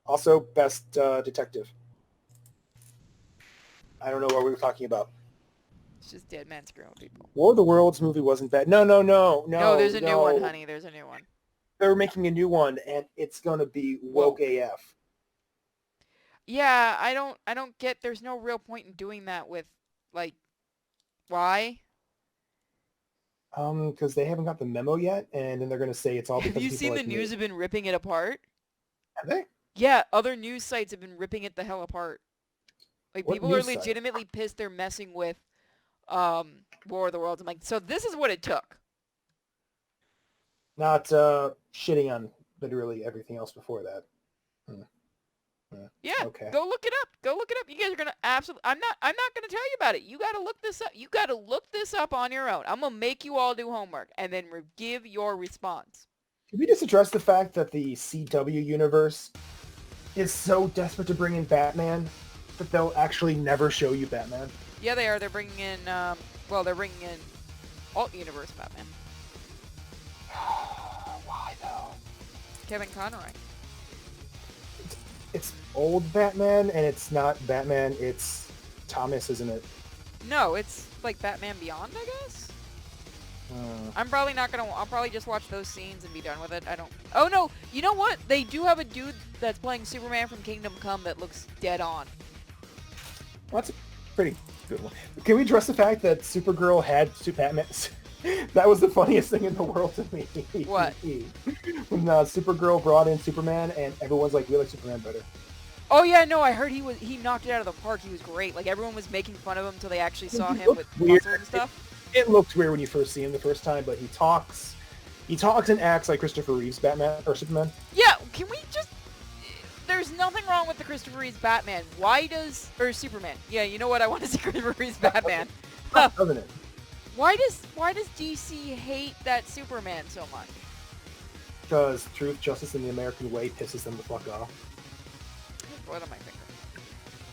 Also, best detective. I don't know what we were talking about. It's just dead men screwing people. War of the Worlds movie wasn't bad. No. No, there's a new one, honey. There's a new one. They're making a new one, and it's gonna be woke AF. Yeah, I don't get. There's no real point in doing that with, like, why? Because they haven't got the memo yet, and then they're gonna say it's all because Have you people seen the like me. news have been ripping it apart? Have they? Yeah, other news sites have been ripping it the hell apart. Like, What people are news site? legitimately pissed they're messing with War of the Worlds. I'm like, so this is what it took. Not shitting on literally everything else before that. Yeah, Okay. go look it up. Go look it up. You guys are gonna absolutely. I'm not gonna tell you about it. You gotta look this up. You gotta look this up on your own. I'm gonna make you all do homework and then give your response. Can we just address the fact that the CW universe is so desperate to bring in Batman that they'll actually never show you Batman? Yeah, they are. They're bringing in. They're bringing in alt universe Batman. Why though? Kevin Conroy. It's old Batman, and it's not Batman. It's Thomas, isn't it? No, it's like Batman Beyond, I guess. I'm probably not gonna. I'll probably just watch those scenes and be done with it. I don't. Oh no! You know what? They do have a dude that's playing Superman from Kingdom Come that looks dead on. Well, that's a pretty good one. Can we address the fact that Supergirl had Batman? That was the funniest thing in the world to me. What? When Supergirl brought in Superman, and everyone's like, "We like Superman better." Oh yeah, no, I heard he knocked it out of the park. He was great. Like everyone was making fun of him until they actually saw him with Weird. muscles and stuff. It looked weird when you first see him the first time, but he talks and acts like Christopher Reeve's Batman or Superman. Yeah, can we just? There's nothing wrong with the Christopher Reeve's Batman. Or Superman? Yeah, you know what? I want to see Christopher Reeve's Batman. Doesn't it? Why does DC hate that Superman so much? Because truth, justice, and the American way pisses them the fuck off. What on my finger?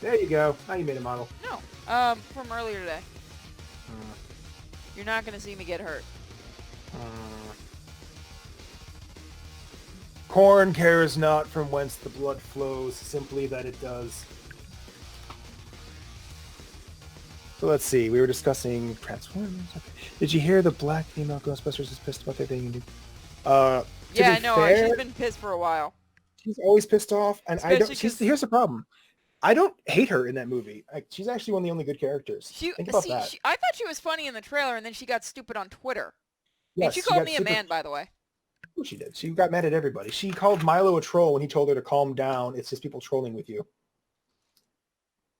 There you go. Now you made a model. No, from earlier today. You're not gonna see me get hurt. Corn cares not from whence the blood flows, simply that it does. So let's see. We were discussing Transformers. Okay. Did you hear the black female Ghostbusters is pissed about their thing? Yeah, I know. Fair, She's been pissed for a while. she's always pissed off, and I don't. Especially 'cause- Here's the problem. I don't hate her in that movie. She's actually one of the only good characters. Think about that. I thought she was funny in the trailer, and then she got stupid on Twitter. Yes, And she called got me a super- man, by the way. Oh, she did. She got mad at everybody. She called Milo a troll when he told her to calm down. It's just people trolling with you.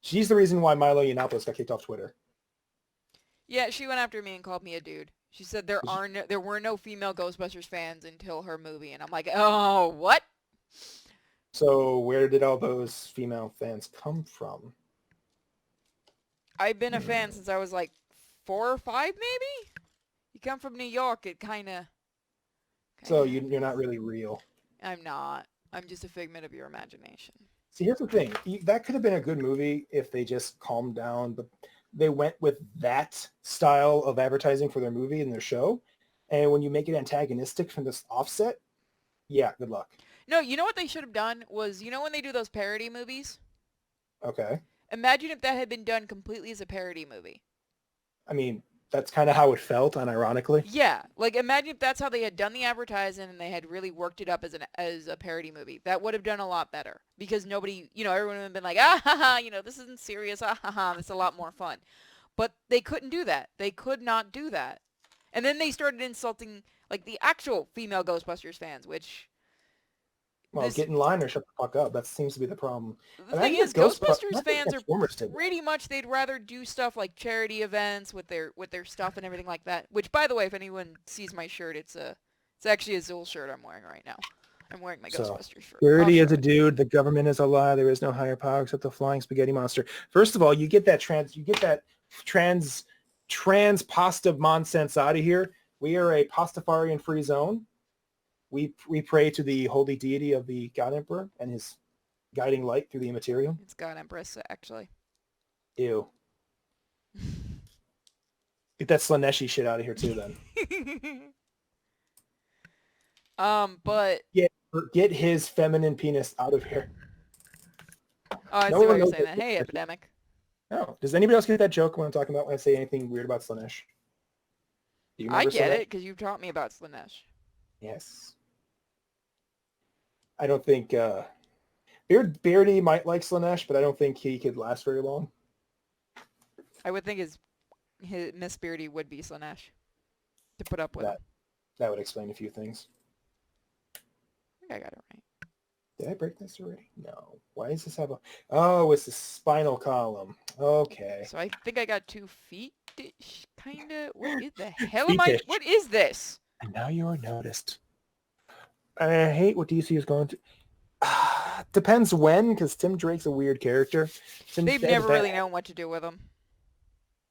She's the reason why Milo Yiannopoulos got kicked off Twitter. Yeah, she went after me and called me a dude. She said there were no female Ghostbusters fans until her movie, and I'm like, oh, what? So where did all those female fans come from? I've been a fan since I was like 4 or 5, maybe? You come from New York, it kinda So happens. you're not really real. I'm not. I'm just a figment of your imagination. See, here's the thing. That could have been a good movie if they just calmed down, but they went with that style of advertising for their movie and their show. And when you make it antagonistic from this offset, yeah, good luck. No, you know what they should have done was, you know when they do those parody movies? Okay. Imagine if that had been done completely as a parody movie. I mean, that's kind of how it felt, unironically. Yeah, like imagine if that's how they had done the advertising and they had really worked it up as a parody movie. That would have done a lot better because nobody, everyone would have been like, ah ha ha, this isn't serious, ah ha ha, it's a lot more fun. But they couldn't do that. They could not do that. And then they started insulting like the actual female Ghostbusters fans, which Well, this get in line or shut the fuck up. That seems to be the problem. the thing Imagine is, if Ghostbusters, Ghostbusters imagine if fans are Transformers did that. pretty much they'd rather do stuff like charity events with their stuff and everything like that. Which, by the way, if anyone sees my shirt, it's actually a Zool shirt I'm wearing right now. I'm wearing my So, Ghostbusters shirt. Dirty I'll as show a it. dude. The government is a lie. There is no higher power except the flying spaghetti monster. First of all, you get that trans pasta nonsense out of here. We are a pastafarian free zone. We pray to the holy deity of the God Emperor and his guiding light through the immaterial. It's God Empress, actually. Ew. Get that Slaneshi shit out of here too, then. But Get his feminine penis out of here. oh, I No see one why you're knows saying what- that. Hey, Epidemic. No. Does anybody else get that joke when I'm talking about when I say anything weird about Slanesh? Do you I remember get Slanesh? it because you taught me about Slanesh. Yes. I don't think Beardy might like Slanesh, but I don't think he could last very long. I would think his Miss Beardy would be Slanesh to put up with him. That would explain a few things. I think I got it right. Did I break this already? No. Why does this have a... Oh, it's the spinal column. Okay. So I think I got 2 feet, kind of. What is the hell am I? Feetish. What is this? And now you are noticed. I hate what DC is going to... Depends when, because Tim Drake's a weird character. They've never really known what to do with him.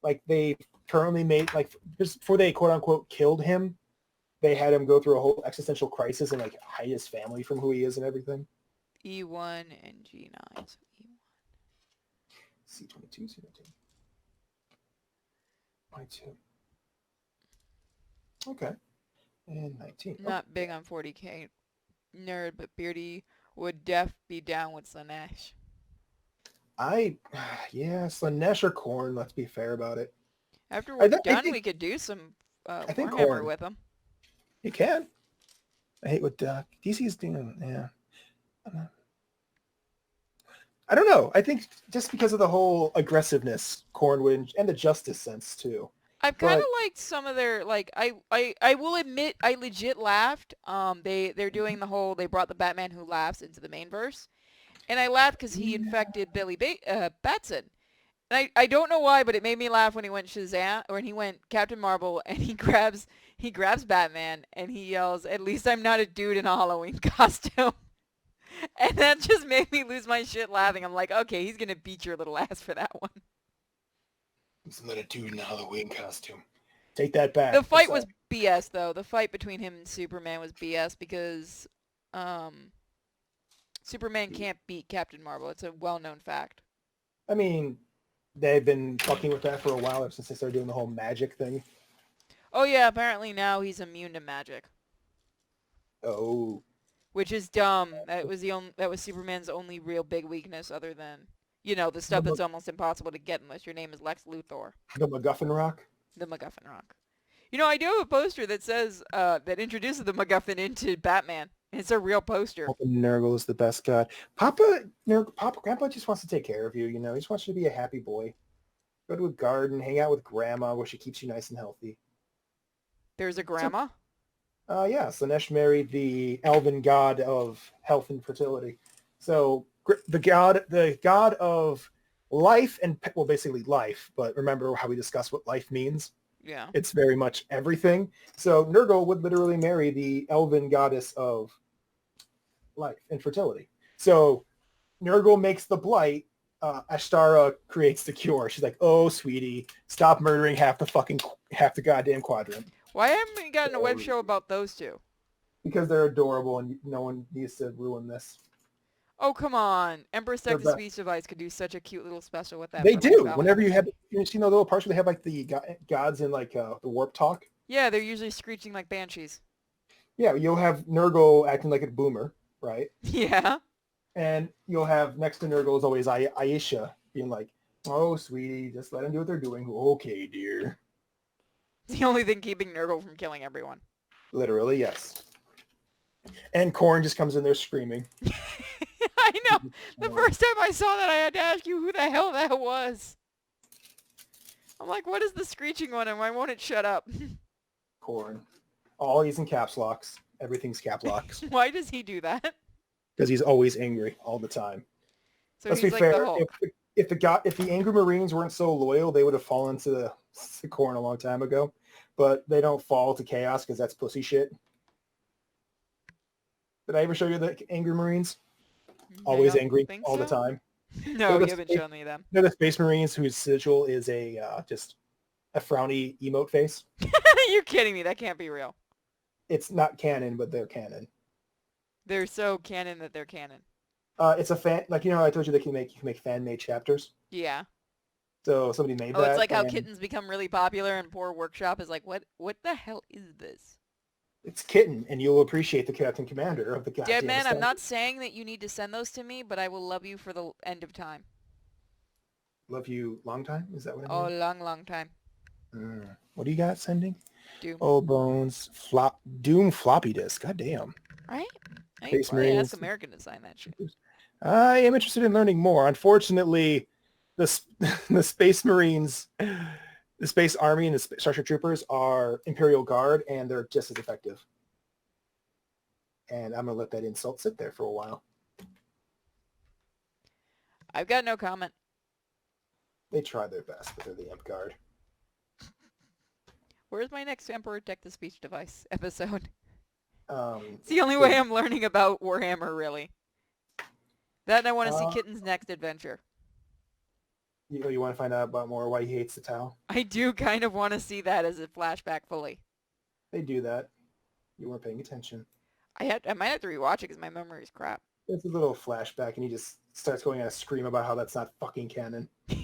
Like, they currently made... Like, just before they quote-unquote killed him, they had him go through a whole existential crisis and, like, hide his family from who he is and everything. E1 and G9. So E1. C22, C19. 22. Okay. And 19. Not big on 40k nerd, but Beardy would be down with Slanesh. Yeah, Slanesh or Korn, let's be fair about it. After we're I done, think- we could do some I think Warhammer Korn. with him. You can. I hate what DC is doing. Yeah. I don't know. I think just because of the whole aggressiveness, Korn would, and the justice sense too. I've kind of But- liked some of their I will admit I legit laughed. They're doing the whole they brought the Batman Who Laughs into the main verse, and I laughed because he infected Billy Batson. And I don't know why, but it made me laugh when he went Shazam or when he went Captain Marvel and he grabs Batman and he yells, "At least I'm not a dude in a Halloween costume." And that just made me lose my shit laughing. I'm like, okay, he's gonna beat your little ass for that one. He's not a dude in a Halloween costume. Take that back. The fight That's was BS, though. The fight between him and Superman was BS because Superman can't beat Captain Marvel. It's a well-known fact. I mean, they've been fucking with that for a while ever since they started doing the whole magic thing. Oh yeah, apparently now he's immune to magic, Oh. which is dumb. That was Superman's only real big weakness, other than the stuff that's almost impossible to get unless your name is Lex Luthor, The MacGuffin Rock? the MacGuffin Rock. I do have a poster that says that introduces the MacGuffin into Batman. It's a real poster. Papa Nurgle is the best god. Grandpa just wants to take care of you, He just wants you to be a happy boy. Go to a garden, hang out with Grandma where she keeps you nice and healthy. There's a grandma. Yeah, Slanesh married the elven god of health and fertility. So the god of life and, well, basically life, but remember how we discussed what life means? Yeah. It's very much everything. So Nurgle would literally marry the elven goddess of life and fertility. So Nurgle makes the blight. Ashtara creates the cure. She's like, "Oh, sweetie, stop murdering half the goddamn quadrant." Why haven't we gotten a web show about those two? Because they're adorable, and no one needs to ruin this. Oh, come on. Empress They're Tech the best. speech device could do such a cute little special with that. They for do. Valve. Whenever you seen those little parts where they have like the gods in like the warp talk. Yeah, they're usually screeching like banshees. Yeah, you'll have Nurgle acting like a boomer, right? Yeah. And you'll have next to Nurgle is always Aisha being like, "Oh, sweetie, just let them do what they're doing." Okay, dear. It's the only thing keeping Nurgle from killing everyone. Literally, yes. And Korn just comes in there screaming. I know. The first time I saw that, I had to ask you who the hell that was. I'm like, what is the screeching one, and why won't it shut up? Korn. All he's in caps locks. Everything's cap locks. Why does he do that? Because he's always angry all the time. So Let's he's be like fair. the Hulk. If the angry Marines weren't so loyal, they would have fallen to the Korn a long time ago. But they don't fall to chaos because that's pussy shit. Did I ever show you the angry Marines? Always angry all the time. No, you haven't shown me them. They're the Space Marines whose sigil is just a frowny emote face. You're kidding me. That can't be real. It's not canon, but they're canon. They're so canon that they're canon. It's a fan, like, you know, I told you you can make fan-made chapters. Yeah. So somebody made that. Oh, it's like how kittens become really popular and poor workshop is like, what the hell is this? It's kitten, and you'll appreciate the Captain Commander of the goddamn Dead man, I'm assembly. not saying that you need to send those to me, but I will love you for the end of time. Love you long time? Is that what I Oh, mean? long time. What do you got sending? Doom. Old Bones, Doom floppy disk. God damn. Right? I Space probably Marines. ask American to sign that shit. I am interested in learning more. Unfortunately, the Space Marines, the Space Army, and the Starship Troopers are Imperial Guard, and they're just as effective. And I'm going to let that insult sit there for a while. I've got no comment. They try their best, but they're the Imp Guard. Where's my next Emperor Tech the Speech Device episode? It's It's the only way I'm learning about Warhammer, really. That and I want to see Kitten's next adventure. You want to find out about more why he hates the Tau? I do kind of want to see that as a flashback fully. They do that. You weren't paying attention. I might have to rewatch it because my memory is crap. It's a little flashback, and he just starts going on a scream about how that's not fucking canon. My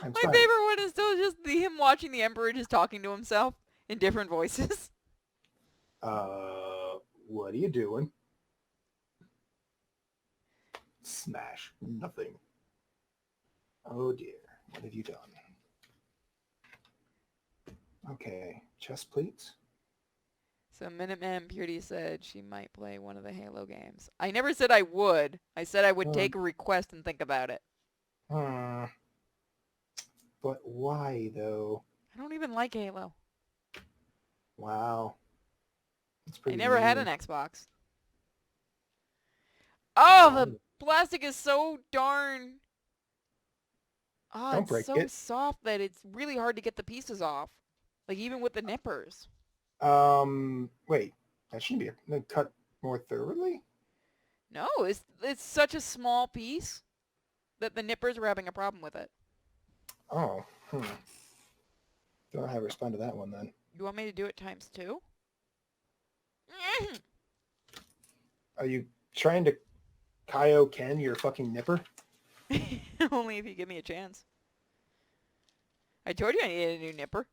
favorite one is still just him watching the Emperor just talking to himself in different voices. What are you doing? Smash. Nothing. Oh dear. What have you done? Okay. Chest plate. So Minuteman Purity said she might play one of the Halo games. I never said I would. I said I would take a request and think about it. But why, though? I don't even like Halo. Wow. That's pretty I never had mean. an Xbox. Oh, the plastic is so darn... Oh, Don't it's break so it. soft that it's really hard to get the pieces off. Like, even with the nippers. Wait. That shouldn't be cut more thoroughly? No, it's such a small piece that the nippers were having a problem with it. Oh. Don't know how to respond to that one, then. You want me to do it times 2? Are you trying to Kaioken your fucking nipper? Only if you give me a chance. I told you I needed a new nipper.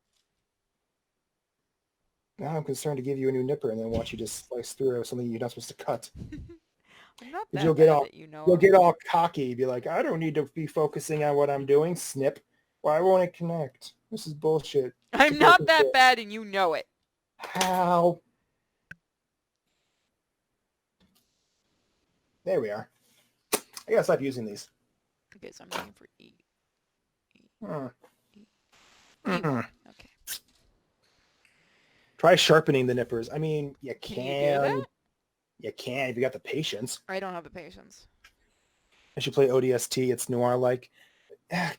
Now I'm concerned to give you a new nipper and then watch you just slice through something you're not supposed to cut. I'm not that You'll bad get that you know. You'll get all cocky, be like, I don't need to be focusing on what I'm doing. Snip. Why won't it connect? This is bullshit. I'm not that bad and you know it. How? There we are. I gotta stop using these. Okay, so I'm looking for E. Okay. Try sharpening the nippers. I mean, you Can can. you do that? You can if you got the patience. I don't have the patience. I should play ODST. It's noir-like.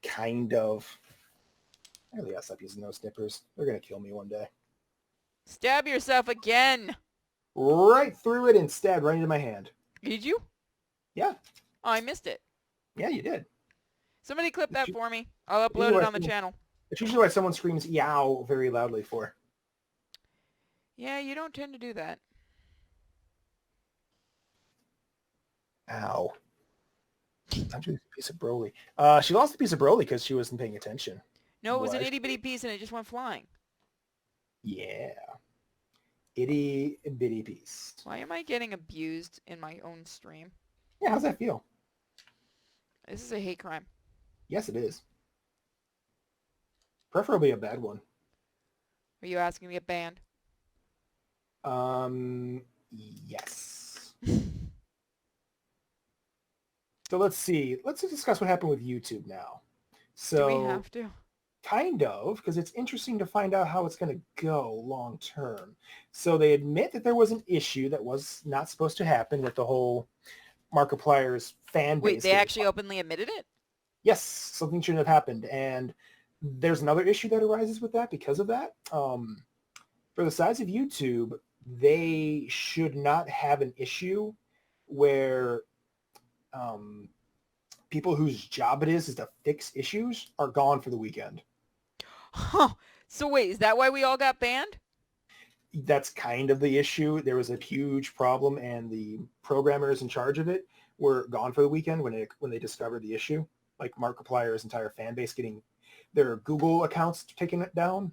Kind of. I really gotta stop using those nippers. They're gonna kill me one day. Stab yourself again. Right through it and stabbed right into my hand. Did you? Yeah. Oh, I missed it. Yeah, you did. Somebody clip that You- for me. I'll upload usually it why on the someone- channel. It's usually why someone screams "yow" very loudly for. Yeah, you don't tend to do that. Ow. I'm just a piece of Broly. She lost a piece of Broly because she wasn't paying attention. No, it was an Was itty bitty she? piece and it just went flying. Yeah. Itty bitty piece. Why am I getting abused in my own stream? Yeah, how's that feel? This is a hate crime. Yes, it is. Preferably a bad one. Are you asking me to get banned? Yes. So let's see. Let's discuss what happened with YouTube now. So Do we have to? kind of, because it's interesting to find out how it's going to go long term. So they admit that there was an issue that was not supposed to happen with the whole Markiplier's fan base. Wait, they getting actually openly admitted it? yes, something shouldn't have happened. And there's another issue that arises with that because of that. For the size of YouTube, they should not have an issue where people whose job it is to fix issues are gone for the weekend. Huh. So wait, is that why we all got banned? That's kind of the issue. There was a huge problem, and the programmers in charge of it were gone for the weekend when they discovered the issue. Like Markiplier's entire fan base getting their Google accounts taken down.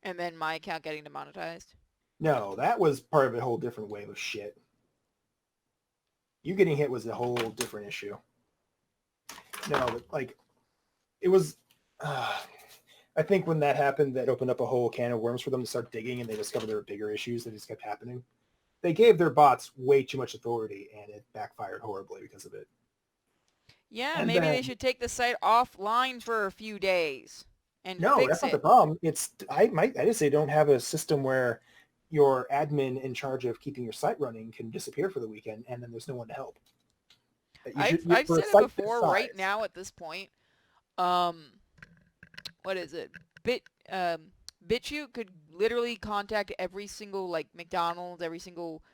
And then my account getting demonetized? No, that was part of a whole different wave of shit. You getting hit was a whole different issue. No, but like, it was... I think when that happened, that opened up a whole can of worms for them to start digging, and they discovered there were bigger issues that just kept happening. They gave their bots way too much authority, and it backfired horribly because of it. Yeah, And maybe then- they should take the site offline for a few days and No, fix that's not it. the problem. I just say don't have a system where your admin in charge of keeping your site running can disappear for the weekend, and then there's no one to help. I've For a said it site this before. Right size- now, at this point, what is it? BitChute could literally contact every single like McDonald's, every single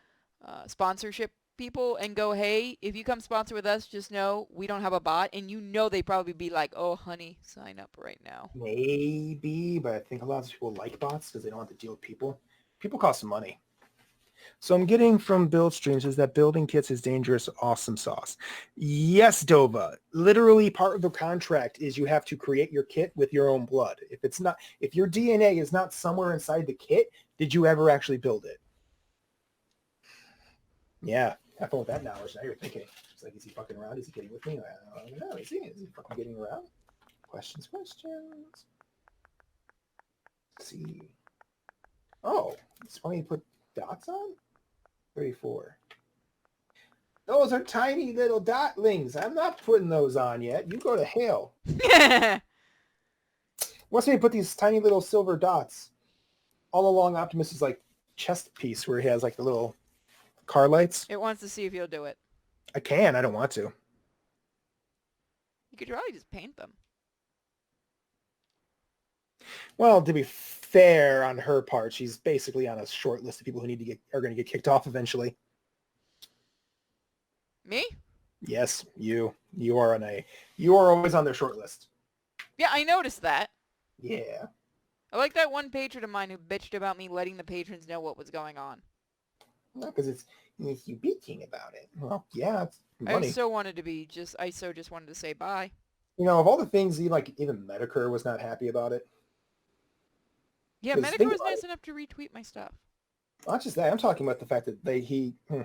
sponsorship people, and go, hey, if you come sponsor with us, just know we don't have a bot, and you know they'd probably be like, oh, honey, sign up right now. Maybe, but I think a lot of people like bots because they don't have to deal with people. People cost some money. So I'm getting from build streams is that building kits is dangerous, awesome sauce. Yes, Dova. Literally part of the contract is you have to create your kit with your own blood. If your DNA is not somewhere inside the kit, did you ever actually build it? Yeah, have fun with that knowledge. Now you're thinking. It's like, is he fucking around? Is he getting with me? I don't know. Is he fucking getting around? Questions. Let's see. Oh, it's funny you put dots on? 34. Those are tiny little dotlings. I'm not putting those on yet. You go to hell. Wants me to put these tiny little silver dots all along Optimus's like chest piece where he has like the little car lights. It wants to see if you'll do it. I can. I don't want to. You could probably just paint them. Well, to be fair on her part, she's basically on a short list of people who are going to get kicked off eventually. Me? Yes, you are always on their short list. Yeah, I noticed that. Yeah. I like that one patron of mine who bitched about me letting the patrons know what was going on. No, because it's you bitching about it. Well, yeah, it's money. I so wanted to say bye. You know, of all the things, even Medicare was not happy about it. Yeah, 'Cause Medicare think was about nice it. enough to retweet my stuff. Not just that. I'm talking about the fact that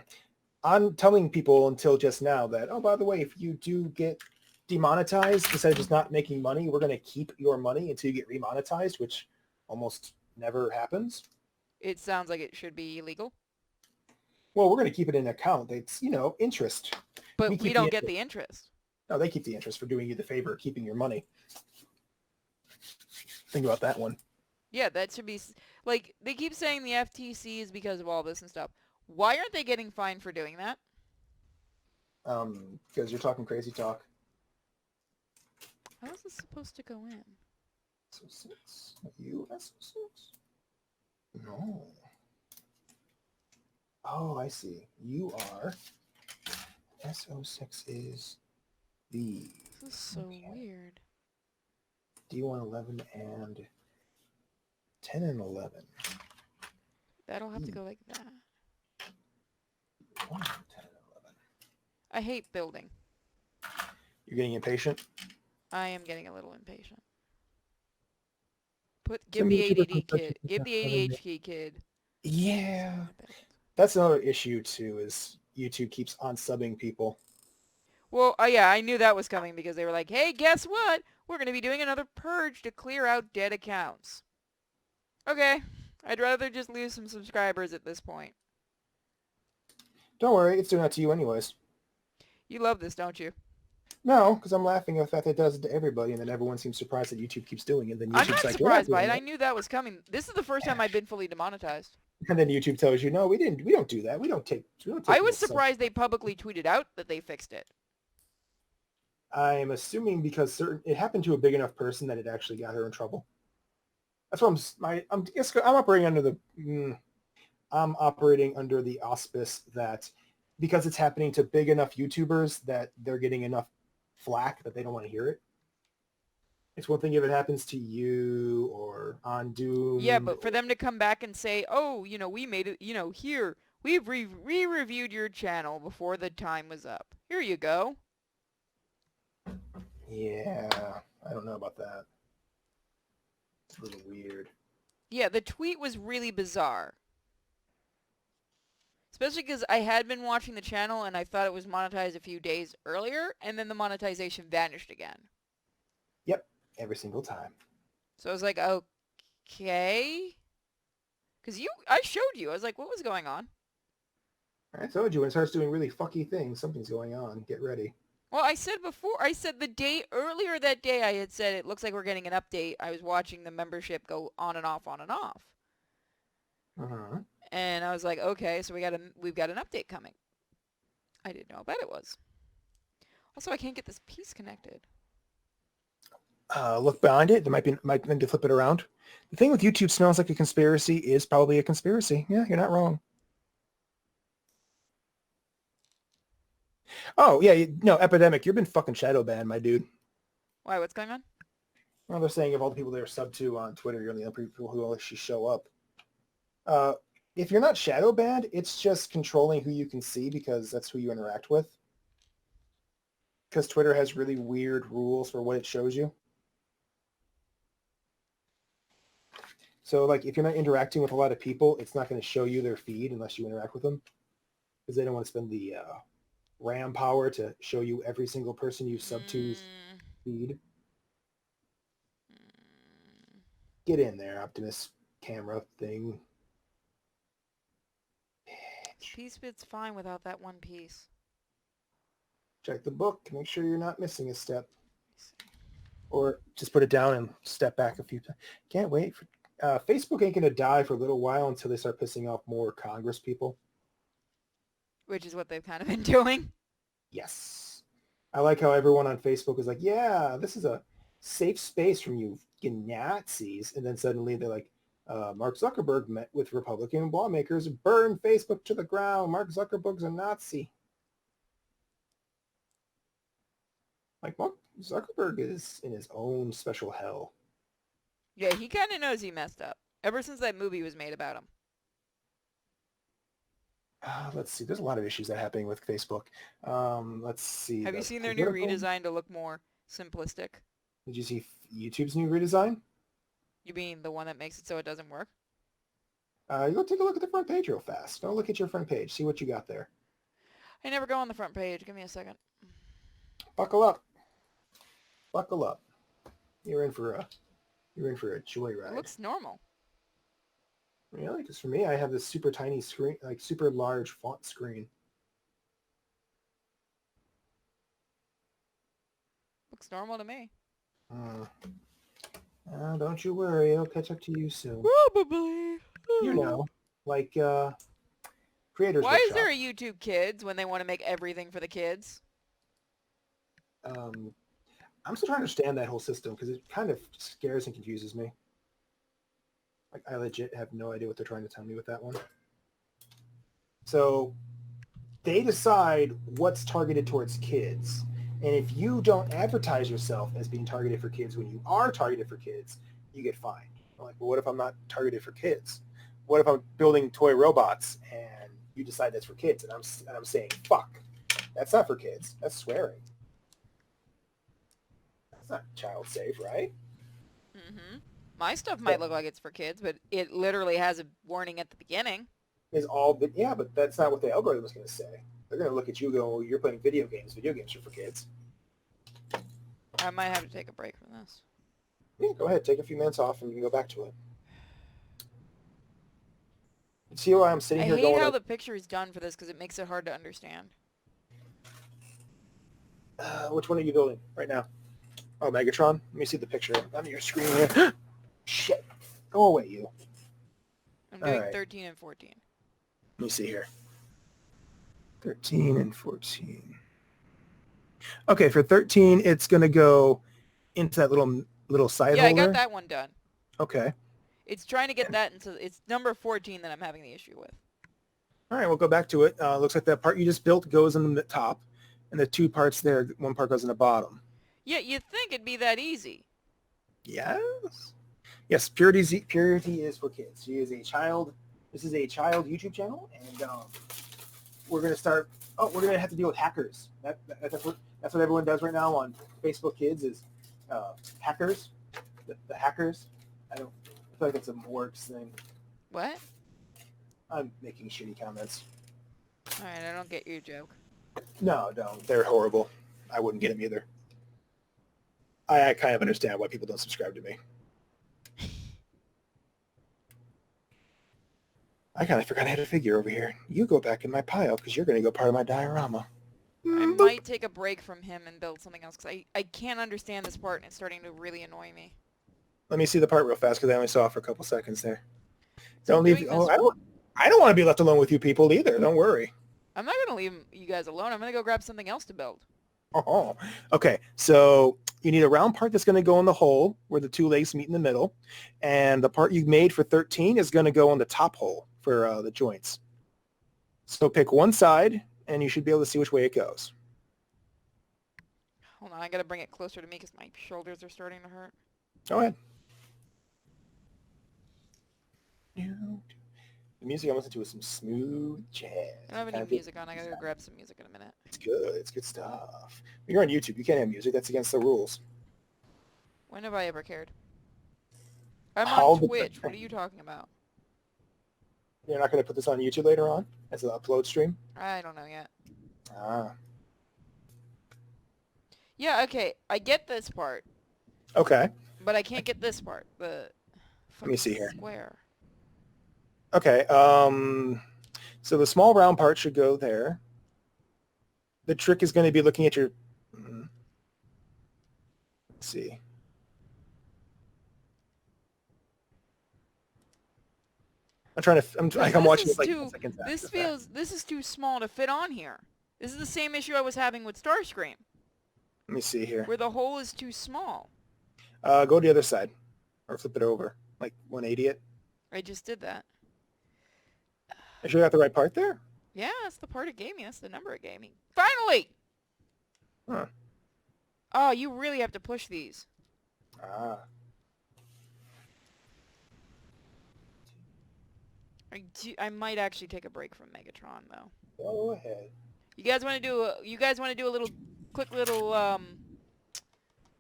I'm telling people until just now that, oh, by the way, if you do get demonetized, instead of just not making money, we're going to keep your money until you get remonetized, which almost never happens. It sounds like it should be illegal. Well, we're going to keep it in account. It's, interest. But keep we the don't get interest. the interest. No, they keep the interest for doing you the favor of keeping your money. Think about that one. Yeah, that should be... Like, they keep saying the FTC is because of all this and stuff. Why aren't they getting fined for doing that? Because you're talking crazy talk. How is this supposed to go in? SO6? You SO6? No. Oh, I see. You are SO6 is the This is so weird. D1 11 and 10 and 11. That'll have to go like that. 1, 10 and 11. I hate building. You're getting impatient? I am getting a little impatient. Some Give the YouTubers ADD kid. Give the having it. ADHD kid. Yeah. something to build. That's another issue, too, is YouTube keeps on-subbing people. Well, yeah, I knew that was coming because they were like, hey, guess what? We're going to be doing another purge to clear out dead accounts. Okay. I'd rather just lose some subscribers at this point. Don't worry, it's doing that to you anyways. You love this, don't you? No, because I'm laughing at the fact that it does it to everybody, and then everyone seems surprised that YouTube keeps doing it. Then I'm YouTube's not like, surprised by it. doing I knew that was coming. This is the first time I've been fully demonetized. And then YouTube tells you, no, we don't do that. We don't take I was no surprised they publicly tweeted out that they fixed it. I'm assuming because it happened to a big enough person that it actually got her in trouble. That's what I'm operating under the auspice that because it's happening to big enough YouTubers that they're getting enough flack that they don't want to hear it. It's one thing if it happens to you or on Doom. Yeah, but for them to come back and say, oh, we made it, here, we've re-reviewed your channel before the time was up. Here you go. Yeah, I don't know about that. It's a little weird. Yeah, the tweet was really bizarre. Especially because I had been watching the channel and I thought it was monetized a few days earlier, and then the monetization vanished again. Yep, every single time. So I was like, okay. Because I showed you. I was like, what was going on? I told you when it starts doing really fucky things, something's going on. Get ready. Well, I said the day earlier that day I had said it looks like we're getting an update. I was watching the membership go on and off, on and off. Uh-huh. And I was like, okay, so we've got an update coming. I didn't know how bad it was. Also, I can't get this piece connected. Look behind it. There might need to flip it around. The thing with YouTube smells like a conspiracy is probably a conspiracy. Yeah, you're not wrong. Oh, yeah, no, Epidemic, you've been fucking shadow banned, my dude. Why, what's going on? Well, they're saying of all the people they're sub to on Twitter, you're the only people who actually show up. If you're not shadow banned, it's just controlling who you can see because that's who you interact with. Because Twitter has really weird rules for what it shows you. So, like, if you're not interacting with a lot of people, it's not going to show you their feed unless you interact with them. Because they don't want to spend the RAM power to show you every single person you sub to's feed. Get in there, Optimus camera thing. Piece fits fine without that one piece. Check the book. Make sure you're not missing a step. Or just put it down and step back a few times. Can't wait. Facebook ain't going to die for a little while until they start pissing off more Congress people. Which is what they've kind of been doing. Yes. I like how everyone on Facebook is like, yeah, this is a safe space from you Nazis. And then suddenly they're like, Mark Zuckerberg met with Republican lawmakers, burn Facebook to the ground. Mark Zuckerberg's a Nazi. Like, Mark Zuckerberg is in his own special hell. Yeah, he kind of knows he messed up. Ever since that movie was made about him. Let's see. There's a lot of issues that are happening with Facebook. Let's see. Have you seen their new redesign to look more simplistic? Did you see YouTube's new redesign? You mean the one that makes it so it doesn't work? You go take a look at the front page real fast. Go look at your front page. See what you got there. I never go on the front page. Give me a second. Buckle up. Buckle up. You're in for a joyride. It looks normal. Really? Because for me, I have this super tiny screen, like super large font screen. Looks normal to me. Don't you worry. It'll catch up to you soon. Probably. You know, like Creators Why is Workshop. there a YouTube Kids when they want to make everything for the kids? I'm still trying to understand that whole system because it kind of scares and confuses me. Like, I legit have no idea what they're trying to tell me with that one. So, they decide what's targeted towards kids. And if you don't advertise yourself as being targeted for kids when you are targeted for kids, you get fined. I'm like, well, what if I'm not targeted for kids? What if I'm building toy robots and you decide that's for kids? And I'm saying, fuck, that's not for kids. That's swearing. That's not child safe, right? Mm-hmm. My stuff might look like it's for kids, but it literally has a warning at the beginning. Is all, but yeah, but that's not what the algorithm is going to say. They're going to look at you and go, well, you're playing video games. Video games are for kids. I might have to take a break from this. Yeah, go ahead. Take a few minutes off and you can go back to it. See why I'm sitting here I going... hate how the picture is done for this because it makes it hard to understand. Which one are you building right now? Oh, Megatron? Let me see the picture on your screen here. Shit. Go away, you. I'm doing right. 13 and 14. Let me see here. 13 and 14. Okay, for 13, it's going to go into that little side Yeah, holder. I got that one done. Okay. It's trying to get that into... It's number 14 that I'm having the issue with. All right, we'll go back to it. Looks like that part you just built goes in the top, and the two parts there, one part goes in the bottom. Yeah, you'd think it'd be that easy. Yes. Yes, purity is for kids. She is a child. This is a child YouTube channel, and we're going to start... Oh, we're going to have to deal with hackers. That's what everyone does right now on Facebook Kids is hackers. The hackers. I feel like it's a works thing. What? I'm making shitty comments. Alright, I don't get your joke. No, don't. They're horrible. I wouldn't get them either. I kind of understand why people don't subscribe to me. I kind of forgot I had a figure over here. You go back in my pile because you're going to go part of my diorama. I might take a break from him and build something else because I can't understand this part and it's starting to really annoy me. Let me see the part real fast because I only saw it for a couple seconds there. So Don't leave. Oh, I don't want to be left alone with you people either. Don't worry. I'm not going to leave you guys alone. I'm going to go grab something else to build. Oh, okay. So you need a round part that's going to go in the hole where the two legs meet in the middle. And the part you made for 13 is going to go on the top hole for the joints. So pick one side, and you should be able to see which way it goes. Hold on, I got to bring it closer to me because my shoulders are starting to hurt. Go ahead. The music I'm listening to is some smooth jazz. I don't have any music on. I got to go grab some music in a minute. It's good. It's good stuff. When you're on YouTube, you can't have music. That's against the rules. When have I ever cared? I'm on Twitch. What are you talking about? You're not going to put this on YouTube later on as an upload stream? I don't know yet. Ah. Yeah, okay. I get this part. Okay. But I can't get this part. The Let me see here. Square. Okay. So the small round part should go there. The trick is going to be looking at your... Let's see. I'm watching it like 10 seconds after This is too small to fit on here. This is the same issue I was having with Starscream. Let me see here. Where the hole is too small. Go to the other side. Or flip it over. Like 180 it. I just did that. I sure got the right part there? Yeah, that's the part it gave me. That's the number it gave me. Finally! Huh. Oh, you really have to push these. Ah. I might actually take a break from Megatron though. Go ahead. You guys want to do a little quick little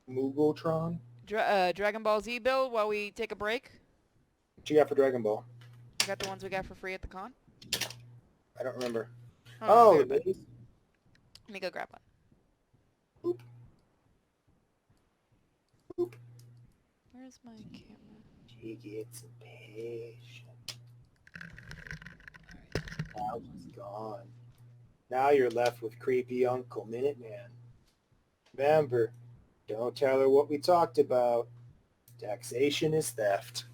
Muggletron? Dragon Ball Z build while we take a break? What you got for Dragon Ball? I got the ones we got for free at the con. I don't remember. Oh, the babies? Let me go grab one. Boop. Boop. Where's my camera? She gets impatient. Now he's gone. Now you're left with creepy Uncle Minuteman. Remember, don't tell her what we talked about. Taxation is theft.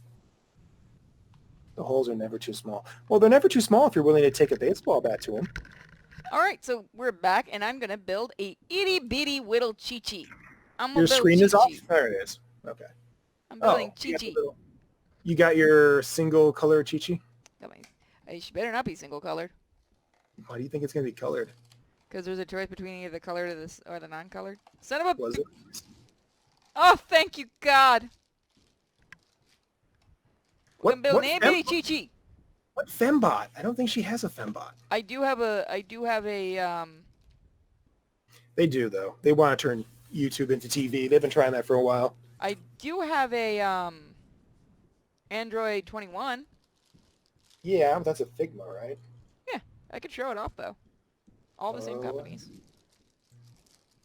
The holes are never too small. Well, they're never too small if you're willing to take a baseball bat to them. Alright, so we're back, and I'm going to build a itty-bitty whittle Chi-Chi. Your screen is off? There it is. Okay. I'm building Chi-Chi. You got your single color Chi-Chi? She better not be single-colored. Why do you think it's gonna be colored? Because there's a choice between either the colored or the non-colored. Son of a... Was it? Oh, thank you, God. We're What gonna build what an fem, AMB Chi-Chi. what fembot? I don't think she has a fembot. I do have a, They do though. They want to turn YouTube into TV. They've been trying that for a while. I do have a, Android 21. Yeah, but that's a Figma, right? Yeah, I could show it off, though. All the same companies.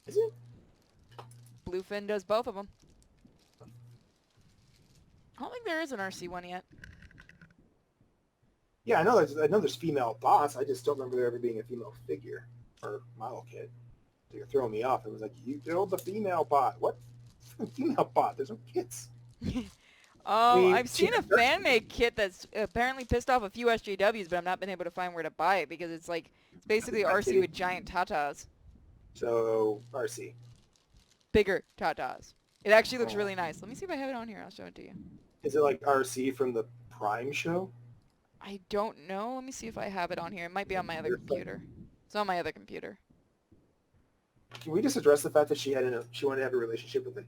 Is it? Bluefin does both of them. I don't think there is an RC one yet. Yeah, I know there's female bots. I just don't remember there ever being a female figure or model kit. So you're throwing me off. It was like, you build the female bot. What female bot? There's no kits. I've seen a fan-made kit that's apparently pissed off a few SJWs, but I've not been able to find where to buy it because it's like, it's basically RC with giant tatas. So, RC. Bigger tatas. It actually looks really nice. Let me see if I have it on here. I'll show it to you. Is it like RC from the Prime show? I don't know. Let me see if I have it on here. It might be on my other computer. It's on my other computer. Can we just address the fact that she wanted to have a relationship with a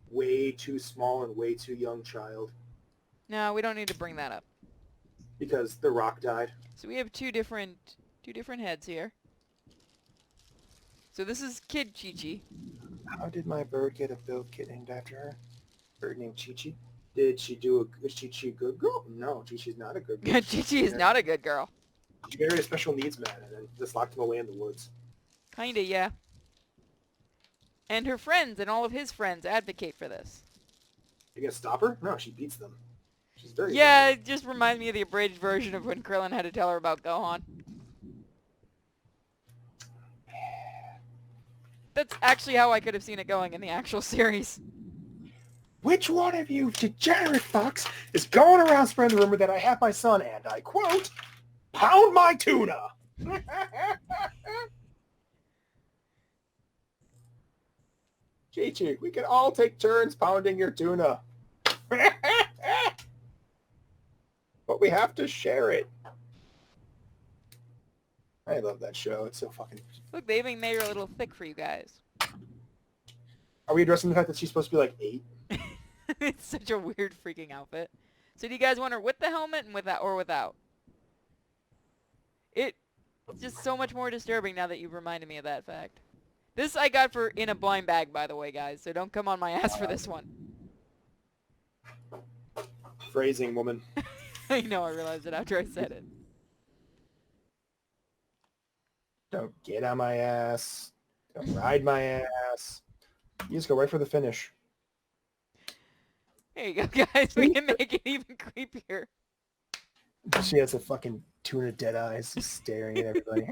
way too small and way too young child? No, we don't need to bring that up. Because The Rock died. So we have two different heads here. So this is Kid Chi-Chi. How did my bird get a build kit named after her? Bird named Chi-Chi? Is Chi-Chi a good girl? No, Chi-Chi's not a good girl. Chi-Chi is not a good girl. She married a special needs man and then just locked him away in the woods. Kinda, yeah. And her friends and all of his friends advocate for this. You gonna stop her? No, she beats them. She's very Yeah, it just reminds me of the abridged version of when Krillin had to tell her about Gohan. That's actually how I could have seen it going in the actual series. Which one of you degenerate fucks is going around spreading the rumor that I have my son and I quote, pound my tuna? Chi-Chi, we can all take turns pounding your tuna. But we have to share it. I love that show. It's so fucking... Look, they even made her a little thick for you guys. Are we addressing the fact that she's supposed to be like 8? It's such a weird freaking outfit. So do you guys want her with the helmet and without? It's just so much more disturbing now that you've reminded me of that fact. This I got for in a blind bag, by the way, guys, so don't come on my ass for this one. Phrasing, woman. I know, I realized it after I said it. Don't get on my ass. Don't ride my ass. You just go right for the finish. There you go, guys. We can make it even creepier. She has a fucking tuna dead eyes just staring at everybody.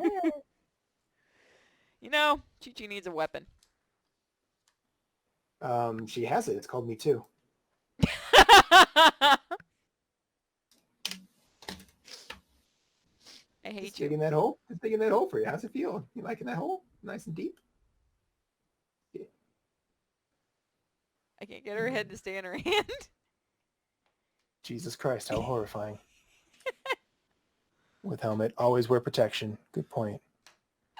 You know, Chi-Chi needs a weapon. She has it. It's called Me Too. I hate Just you. digging that hole. Just digging that hole for you. How's it feel? You liking that hole? Nice and deep? Yeah. I can't get her head to stay in her hand. Jesus Christ, how horrifying. With helmet, always wear protection. Good point.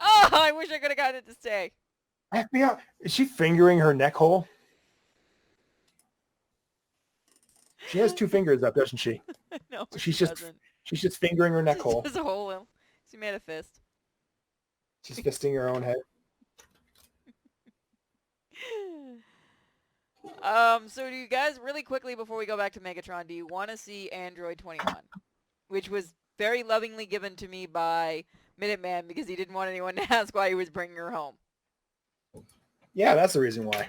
Oh, I wish I could have gotten it to stay. FBI, is she fingering her neck hole? She has 2 fingers up, doesn't she? No, She's she just doesn't. she's just fingering her neck hole. There's a hole. She made a fist. She's fisting her own head. So do you guys, really quickly before we go back to Megatron, do you want to see Android 21? Which was very lovingly given to me by Minuteman because he didn't want anyone to ask why he was bringing her home. Yeah, that's the reason why.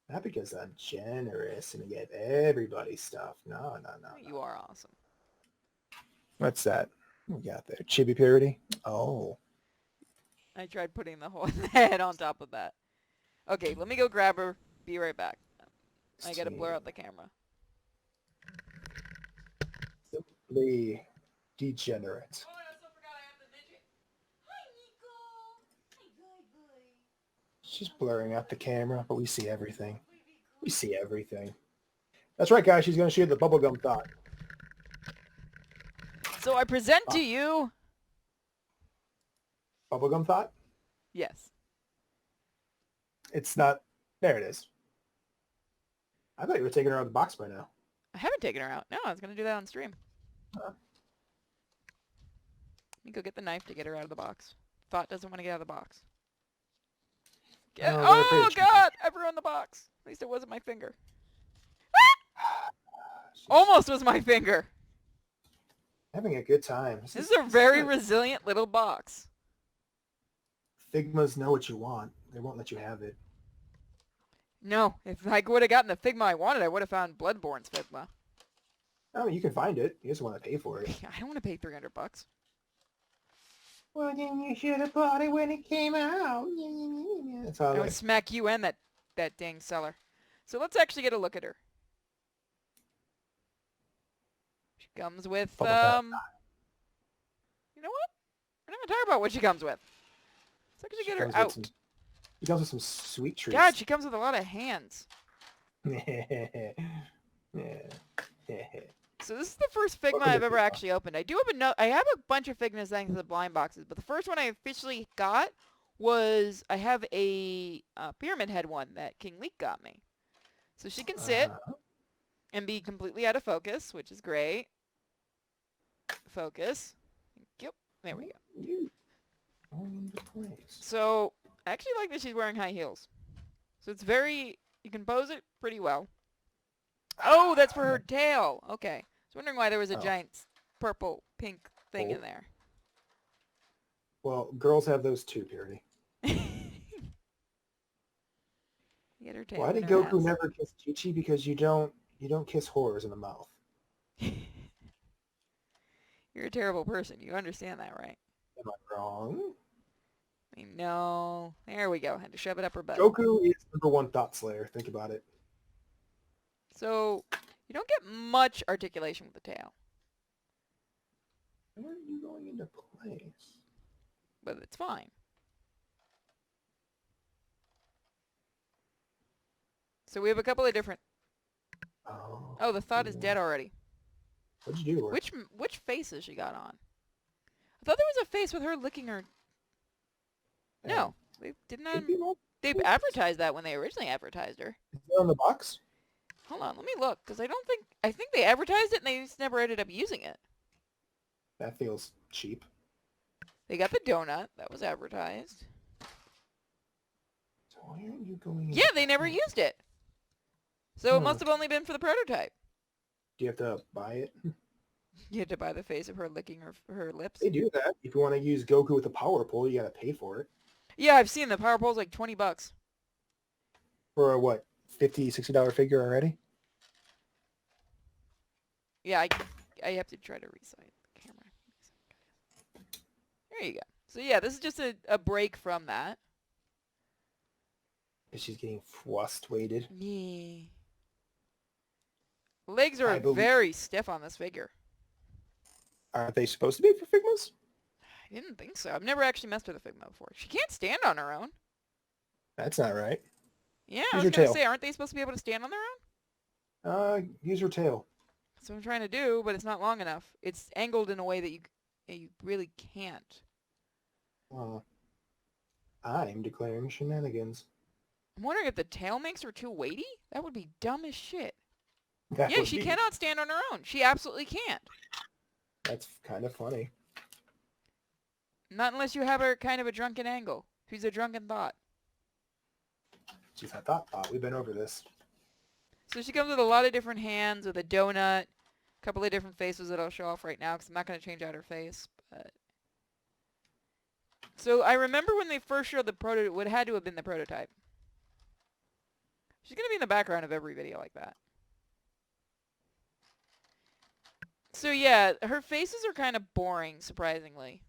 Not because I'm generous and get everybody stuff. No. You are awesome. What's that? What we got there? Chibi Purity? Oh. I tried putting the whole head on top of that. Okay, let me go grab her. Be right back. I gotta blur out the camera. Simply degenerate. Oh, I also forgot I have the midget. Hi, Nico. Hi, boy. She's blurring out the camera, but we see everything. We see everything. That's right, guys. She's going to shoot the bubblegum thought. So I present to you... Bubblegum thought? Yes. It's not... There it is. I thought you were taking her out of the box by now. I haven't taken her out. No, I was going to do that on stream. Huh. Let me go get the knife to get her out of the box. Thought doesn't want to get out of the box. Oh, Oh, God! Ever on the box. At least it wasn't my finger. Almost was my finger. Having a good time. This is a very resilient little box. Figmas know what you want. They won't let you have it. No, if I would have gotten the Figma I wanted, I would have found Bloodborne's Figma. Oh, you can find it. You just want to pay for it. I don't want to pay $300. Well, then you should have bought it when it came out. That's how I would smack you and that dang seller. So let's actually get a look at her. She comes with, you know what? We're not going to talk about what she comes with. Let's actually get her out. She comes with some sweet treats. God, she comes with a lot of hands. So this is the first Figma I've ever actually opened. I do have I have a bunch of Figmas thanks to the blind boxes, but the first one I officially got was I have a Pyramid Head one that King Leek got me. So she can sit and be completely out of focus, which is great. Focus. Yep. There we go. So I actually like that she's wearing high heels. So it's very, you can pose it pretty well. Oh, that's for her tail. Okay. I was wondering why there was a giant purple, pink thing in there. Well, girls have those too, Purity. Get her tail. Why did Goku never kiss Chi-Chi? Because you don't kiss whores in the mouth. You're a terrible person. You understand that, right? Am I wrong? I know. There we go. Had to shove it up her butt. Goku is #1 thought slayer. Think about it. So, you don't get much articulation with the tail. Where are you going into place? But it's fine. So we have a couple of different... Oh, the thought is dead already. What'd you do? Which faces she got on? I thought there was a face with her licking her... No. They didn't have... They advertised that when they originally advertised her. Is it on the box? Hold on, let me look, because I think they advertised it and they just never ended up using it. That feels cheap. They got the donut. That was advertised. So why aren't you going in? Yeah, they never used it. So it must have only been for the prototype. Do you have to buy it? You had to buy the face of her licking her lips. They do that. If you want to use Goku with a power pole, you gotta pay for it. Yeah, I've seen the power pole's like $20. For a, what, $50, $60 figure already? Yeah, I have to try to resize the camera. There you go. So yeah, this is just a break from that. She's getting frustrated. Yeah. Legs are very stiff on this figure. Aren't they supposed to be for Figmas? I didn't think so. I've never actually messed with a Figma before. She can't stand on her own. That's not right. Yeah, I was going to say, aren't they supposed to be able to stand on their own? Use her tail. That's what I'm trying to do, but it's not long enough. It's angled in a way that you really can't. I'm declaring shenanigans. I'm wondering if the tail makes her too weighty? That would be dumb as shit. Yeah, she cannot stand on her own. She absolutely can't. That's kind of funny. Not unless you have her kind of a drunken angle. She's a drunken thought. She's a thought. We've been over this. So she comes with a lot of different hands, with a donut, a couple of different faces that I'll show off right now because I'm not going to change out her face. But so I remember when they first showed the prototype, what had to have been the prototype. She's going to be in the background of every video like that. So yeah, her faces are kind of boring, surprisingly.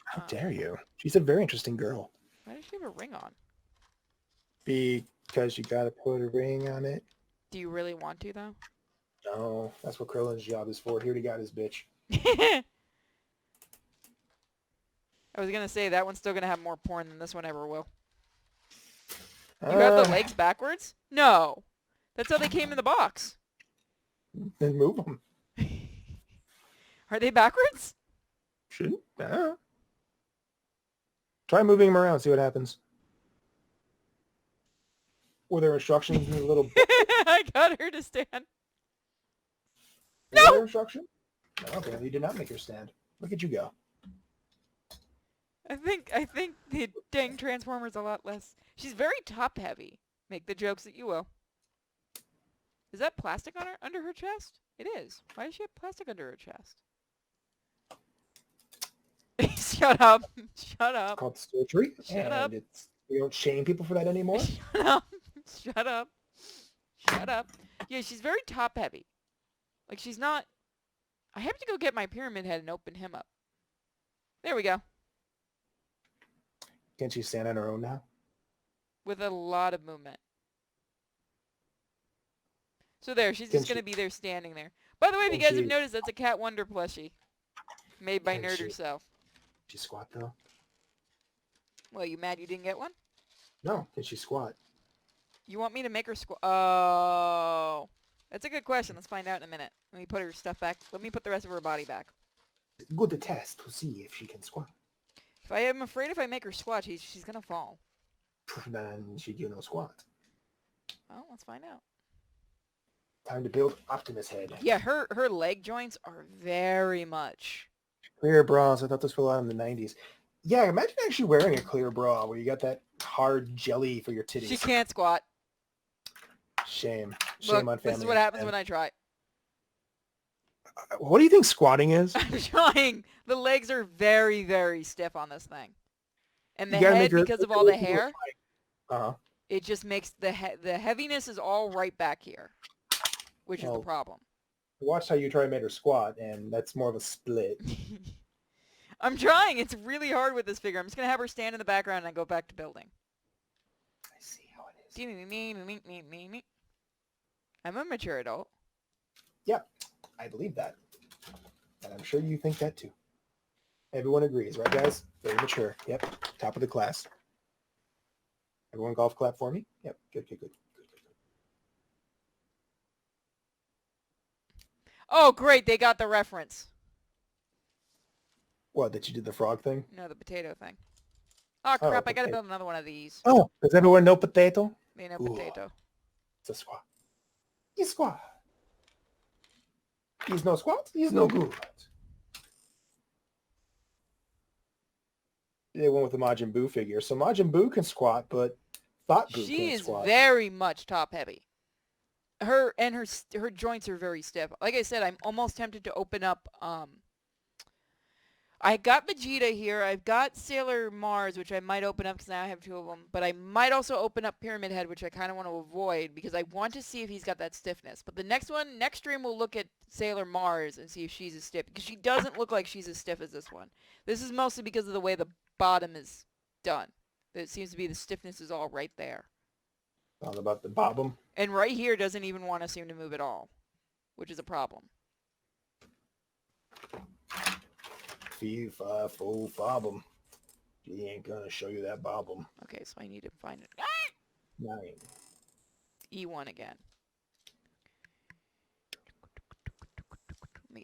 How dare you? She's a very interesting girl. Why does she have a ring on? Because you gotta put a ring on it. Do you really want to, though? No, that's what Krillin's job is for. He already got his bitch. I was going to say, that one's still going to have more porn than this one ever will. You have the legs backwards? No. That's how they came in the box. Then move them. Are they backwards? Shouldn't. Try moving him around, see what happens. Were there instructions in the little book? I got her to stand. Were there instructions? No, apparently you did not make her stand. Look at you go. I think the dang Transformer's a lot less. She's very top heavy. Make the jokes that you will. Is that plastic on her under her chest? It is. Why does she have plastic under her chest? Shut up. Shut up. It's called surgery. Shut up. We don't shame people for that anymore. Shut up. Shut up. Shut up. Yeah, she's very top heavy. Like she's not. I have to go get my pyramid head and open him up. There we go. Can she stand on her own now? With a lot of movement. So there, she's just going to be there standing there. By the way, if you guys have noticed, that's a Cat Wonder plushie. Made by Nerd herself. She squat though? Well, you mad you didn't get one? No, can she squat? You want me to make her squat? Oh. That's a good question. Let's find out in a minute. Let me put her stuff back. Let me put the rest of her body back. Good test to see if she can squat. I am afraid if I make her squat, she's going to fall. Then she do no squat. Well, let's find out. Time to build Optimus head. Yeah, her leg joints are very much. Clear bras. I thought this was a lot in the 90s. Yeah, imagine actually wearing a clear bra where you got that hard jelly for your titties. She can't squat. Shame. Look, Shame on family. this is what happens when I try. What do you think squatting is? I'm trying. The legs are very, very stiff on this thing. And the You gotta head, make her- because of all the hair, Uh-huh. it just makes the heaviness is all right back here, which is the Well, problem. Watch how you try to make her squat, and that's more of a split. I'm trying. It's really hard with this figure. I'm just going to have her stand in the background and go back to building. I see how it is. I'm a mature adult. Yep, I believe that. And I'm sure you think that too. Everyone agrees, right guys? Very mature. Yep, top of the class. Everyone golf clap for me? Yep, good. Oh, great. They got the reference. What, that you did the frog thing? No, the potato thing. Oh, crap. I got to build another one of these. Oh, does everyone know potato? They know Ooh. potato. It's a squat. He's squat. He's no squat. He's no good. They went with the Majin Buu figure. So Majin Buu can squat, but Thought Buu She can't is squat. very much top heavy. Her joints are very stiff. Like I said, I'm almost tempted to open up. I got Vegeta here. I've got Sailor Mars, which I might open up because now I have two of them. But I might also open up Pyramid Head, which I kind of want to avoid because I want to see if he's got that stiffness. But the next stream we'll look at Sailor Mars and see if she's as stiff because she doesn't look like she's as stiff as this one. This is mostly because of the way the bottom is done. It seems to be the stiffness is all right there. All about the bottom. And right here doesn't even want to seem to move at all, which is a problem. 3, 5, 4, bottom. She ain't gonna show you that bottom. Okay, so I need to find it. 9. E1 again.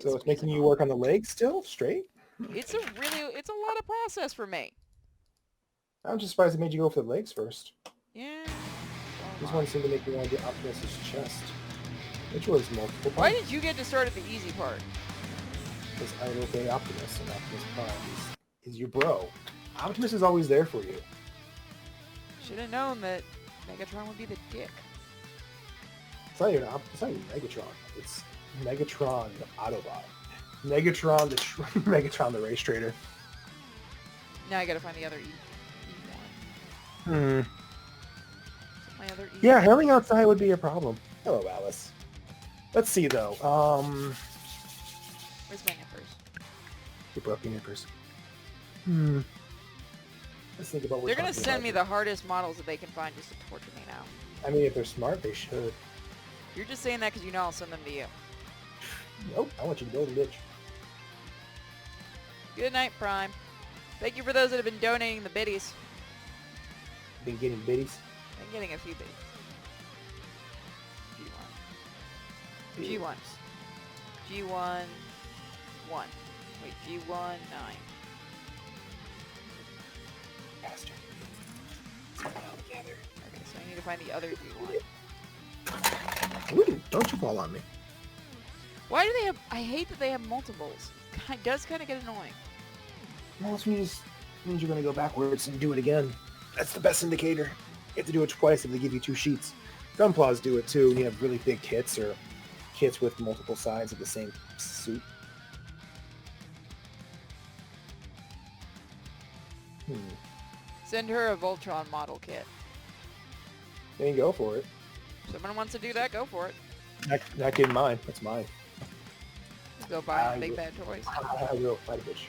So it's making you work on the legs still, straight? It's a lot of process for me. I'm just surprised it made you go for the legs first. Yeah. This one seemed to make me want to get Optimus's chest. Which was multiple Why parts. did you get to start at the easy part? Because I will obey Optimus, and Optimus Prime is your bro. Optimus is always there for you. Should have known that Megatron would be the dick. It's not even Megatron. It's Megatron the Autobot. Megatron the Megatron the Race Trader. Now I gotta find the other E1. My other E1. Yeah, hailing outside would be a problem. Hello, Alice. Let's see though. Where's my nippers? You broke your nippers. Let's think about what They're gonna send me the hardest models that they can find just to torture me now. I mean, if they're smart, they should. You're just saying that because you know I'll send them to you. Nope, I want you to build a bitch. Good night, Prime. Thank you for those that have been donating the biddies. Been getting biddies. I'm getting a few biddies. G1. G1. 1. Wait, G1, 9. Bastard. Let's put it all together. Okay, so I need to find the other G1. Ooh, don't you fall on me. Why do they have... I hate that they have multiples. It does kind of get annoying. Well, this means you're going to go backwards and do it again. That's the best indicator. You have to do it twice if they give you 2 sheets. Gunplas do it too when you have really big kits or kits with multiple sides of the same suit. Send her a Voltron model kit. Then go for it. If someone wants to do that, go for it. Not getting mine. That's mine. Go buy Big Bad Toys. I will fight a bitch.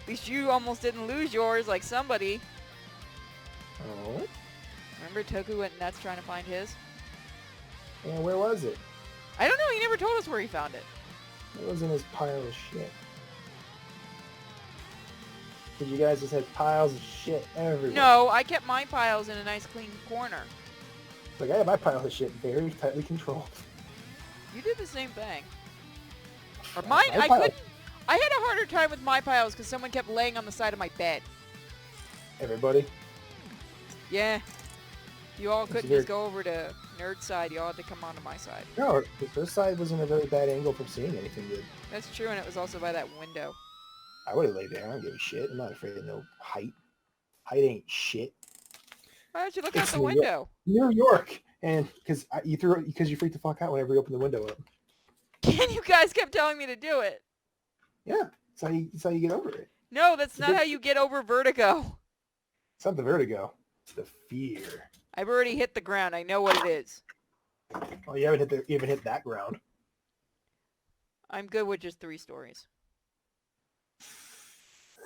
At least you almost didn't lose yours like somebody. Oh. Remember Toku went nuts trying to find his? Yeah, where was it? I don't know, he never told us where he found it. It was in his pile of shit. Because you guys just had piles of shit everywhere. No, I kept my piles in a nice clean corner. Like, I have my pile of shit very tightly controlled. You did the same thing. Or mine, I couldn't... I had a harder time with my piles because someone kept laying on the side of my bed. Everybody? Yeah. You all couldn't just go over to nerd side. You all had to come onto my side. No, this side was in a very bad angle from seeing anything good. That's true, and it was also by that window. I would have laid there. I don't give a shit. I'm not afraid of no height. Height ain't shit. Why don't you look out the window? New York, and because you freaked the fuck out whenever you opened the window up. And you guys kept telling me to do it. Yeah, that's how you get over it. No, that's not how you get over vertigo. It's not the vertigo. It's the fear. I've already hit the ground. I know what it is. Oh, you haven't hit that ground. I'm good with just 3 stories.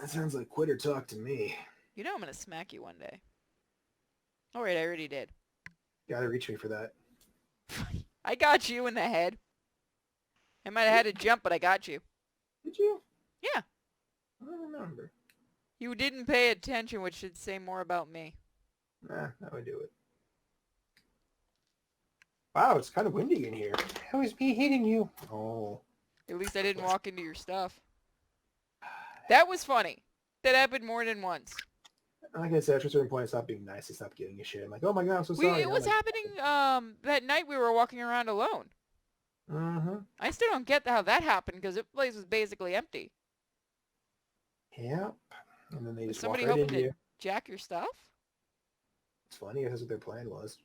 That sounds like quitter talk to me. You know I'm gonna smack you one day. Alright, I already did. Gotta reach me for that. I got you in the head. I might have had to jump, but I got you. Did you? Yeah. I don't remember. You didn't pay attention, which should say more about me. Nah, that would do it. Wow, it's kind of windy in here. How is me hitting you? Oh. At least I didn't walk into your stuff. That was funny. That happened more than once. Like I said, after a certain point, I stopped being nice. I stopped giving a shit. I'm like, oh my god, I'm so sorry. It was happening that night we were walking around alone. Mm-hmm. I still don't get how that happened because the place was basically empty. Yep. And then they Was just walk somebody right hoping into you. to jack your stuff? It's funny. That's what their plan was.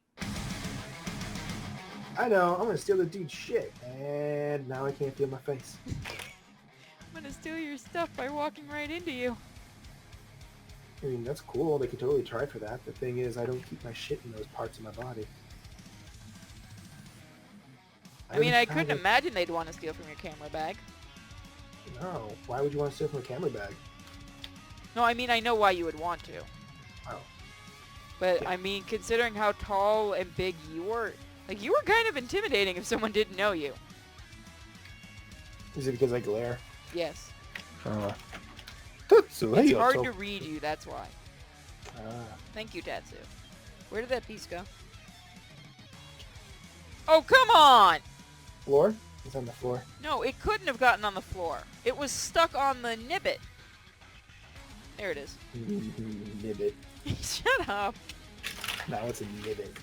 I know. I'm gonna steal the dude's shit, and now I can't feel my face. I'm gonna steal your stuff by walking right into you. I mean, that's cool. They could totally try for that. The thing is, I don't keep my shit in those parts of my body. I mean, I couldn't imagine they'd want to steal from your camera bag. No. Why would you want to steal from a camera bag? No, I mean, I know why you would want to. Oh. But, Yeah. I mean, considering how tall and big you were, like, you were kind of intimidating if someone didn't know you. Is it because I glare? Yes. So, It's hard to read you, that's why. Ah. Thank you, Tatsu. Where did that piece go? Oh, come on! Floor? It's on the floor. No, it couldn't have gotten on the floor. It was stuck on the nibbit. There it is. Nibbit. Shut up. Now it's a nibbit.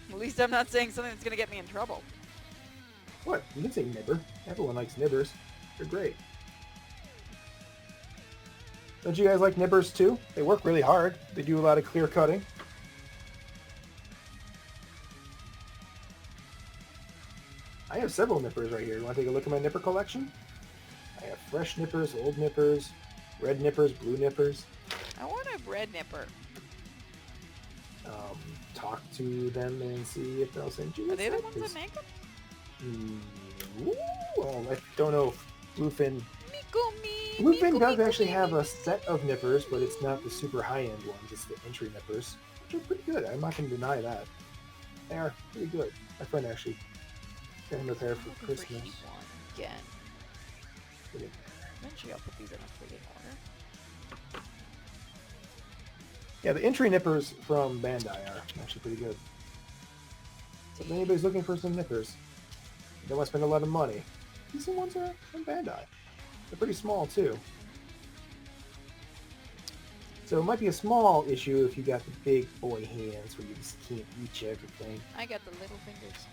At least I'm not saying something that's going to get me in trouble. What? You can say nibber. Everyone likes nibbers. They're great. Don't you guys like nibbers too? They work really hard. They do a lot of clear cutting. I have several nippers right here. You want to take a look at my nipper collection? I have fresh nippers, old nippers, red nippers, blue nippers. I want a red nipper. Talk to them and see if they'll send you. Are they the ones that make them? Well, I don't know if Bluefin... Mikumi, Bluefin does actually have a set of nippers, but it's not the super high-end ones. It's the entry nippers, which are pretty good. I'm not going to deny that. They are pretty good. My friend actually got him a pair for Christmas. Again. Eventually I'll put these in a freaking order. Yeah, the entry nippers from Bandai are actually pretty good. So if anybody's looking for some nippers, you don't want to spend a lot of money. decent ones are from Bandai. They're pretty small too. So it might be a small issue if you got the big boy hands where you just can't reach everything. I got the little fingers.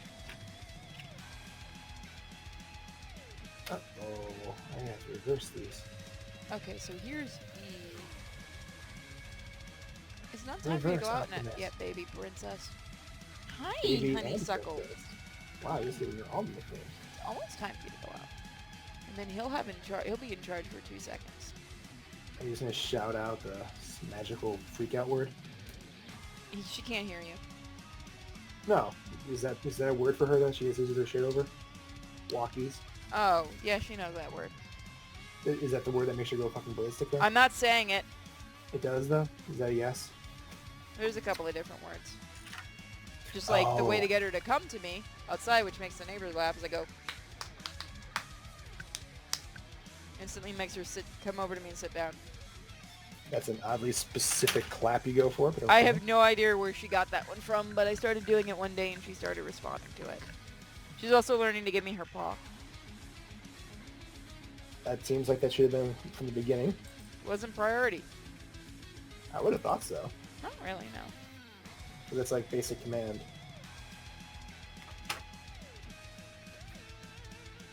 Uh-oh, I have to reverse these. Okay, so here's the... It's not time for you to Reverse go out Optimus. yet, baby princess. Hi, Baby and honeysuckle. princess. Wow, you're getting your all the things. It's almost time for you to go out. And then he'll be in charge for 2 seconds. Are you just gonna shout out the magical freak-out word? She can't hear you. No. Is that a word for her that she loses her shit over? Walkies? Oh, yeah, she knows that word. Is that the word that makes her go fucking ballistic then? I'm not saying it. It does though? Is that a yes? There's a couple of different words. Just like the way to get her to come to me outside, which makes the neighbors laugh, is I go... Instantly makes her come over to me and sit down. That's an oddly specific clap you go for, but okay. I have no idea where she got that one from, but I started doing it one day and she started responding to it. She's also learning to give me her paw. That seems like that should have been from the beginning. Wasn't priority. I would have thought so. Not really, no. So that's like basic command.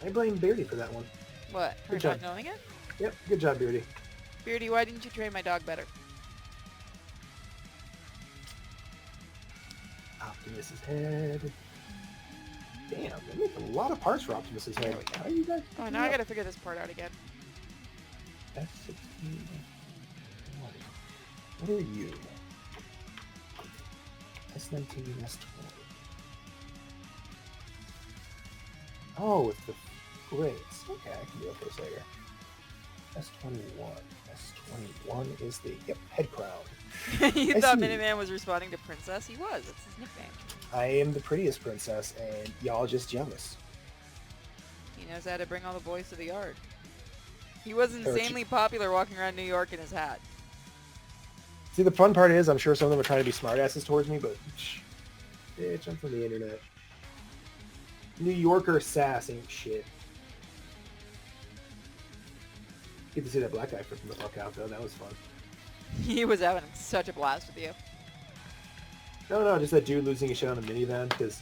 I blame Beardy for that one. What? Her Good not job. knowing it? Yep, good job, Beardy. Beardy, why didn't you train my dog better? Optimus's head. Damn, they make a lot of parts for Optimus's head. How do you guys? Oh, now I gotta figure this part out again. S16. What are you? S19, S20. Oh, it's the grades. Okay, I can deal with those later. S21. S21 is the head crown. You I thought see. Minuteman was responding to Princess? He was. That's his nickname. I am the prettiest princess, and y'all just jealous. He knows how to bring all the boys to the yard. He was Or insanely popular walking around New York in his hat. See, the fun part is, I'm sure some of them are trying to be smartasses towards me, but bitch, I'm from the internet. New Yorker sass ain't shit. Get to see that black guy flipping the fuck out, though. That was fun. He was having such a blast with you. No, just that dude losing his shit on a minivan, because,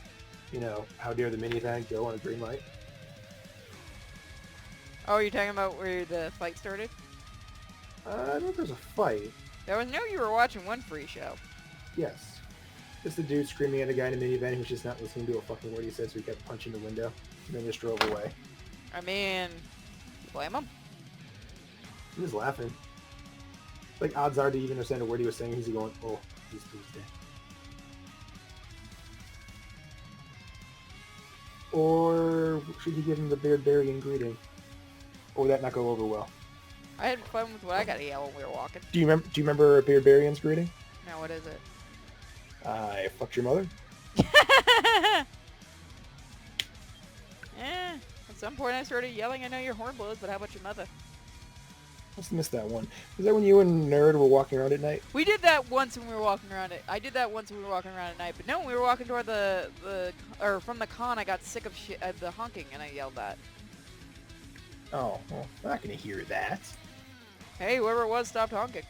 you know, how dare the minivan go on a green light? Oh, you're talking about where the fight started? I don't know if there's a fight. There was no you were watching one free show. Yes. Just the dude screaming at a guy in a minivan who's just not listening to a fucking word he said, so he kept punching the window, and then just drove away. I mean, you blame him? He was laughing. Like, odds are to even understand a word he was saying, he's going, oh, he's Tuesday. Or should he give him the Beardbarian greeting? Or would that not go over well? I had fun with what I got to yell when we were walking. Do you remember Beardbarian's greeting? Now, what is it? I fucked your mother? At some point I started yelling, I know you're hornblows, but how about your mother? Must have missed that one. Was that when you and Nerd were walking around at night? We did that once when we were walking around it. I did that once when we were walking around at night, but no, when we were walking toward or from the con, I got sick of the honking, and I yelled that. Oh, well, I'm not going to hear that. Hey, whoever it was stopped honking.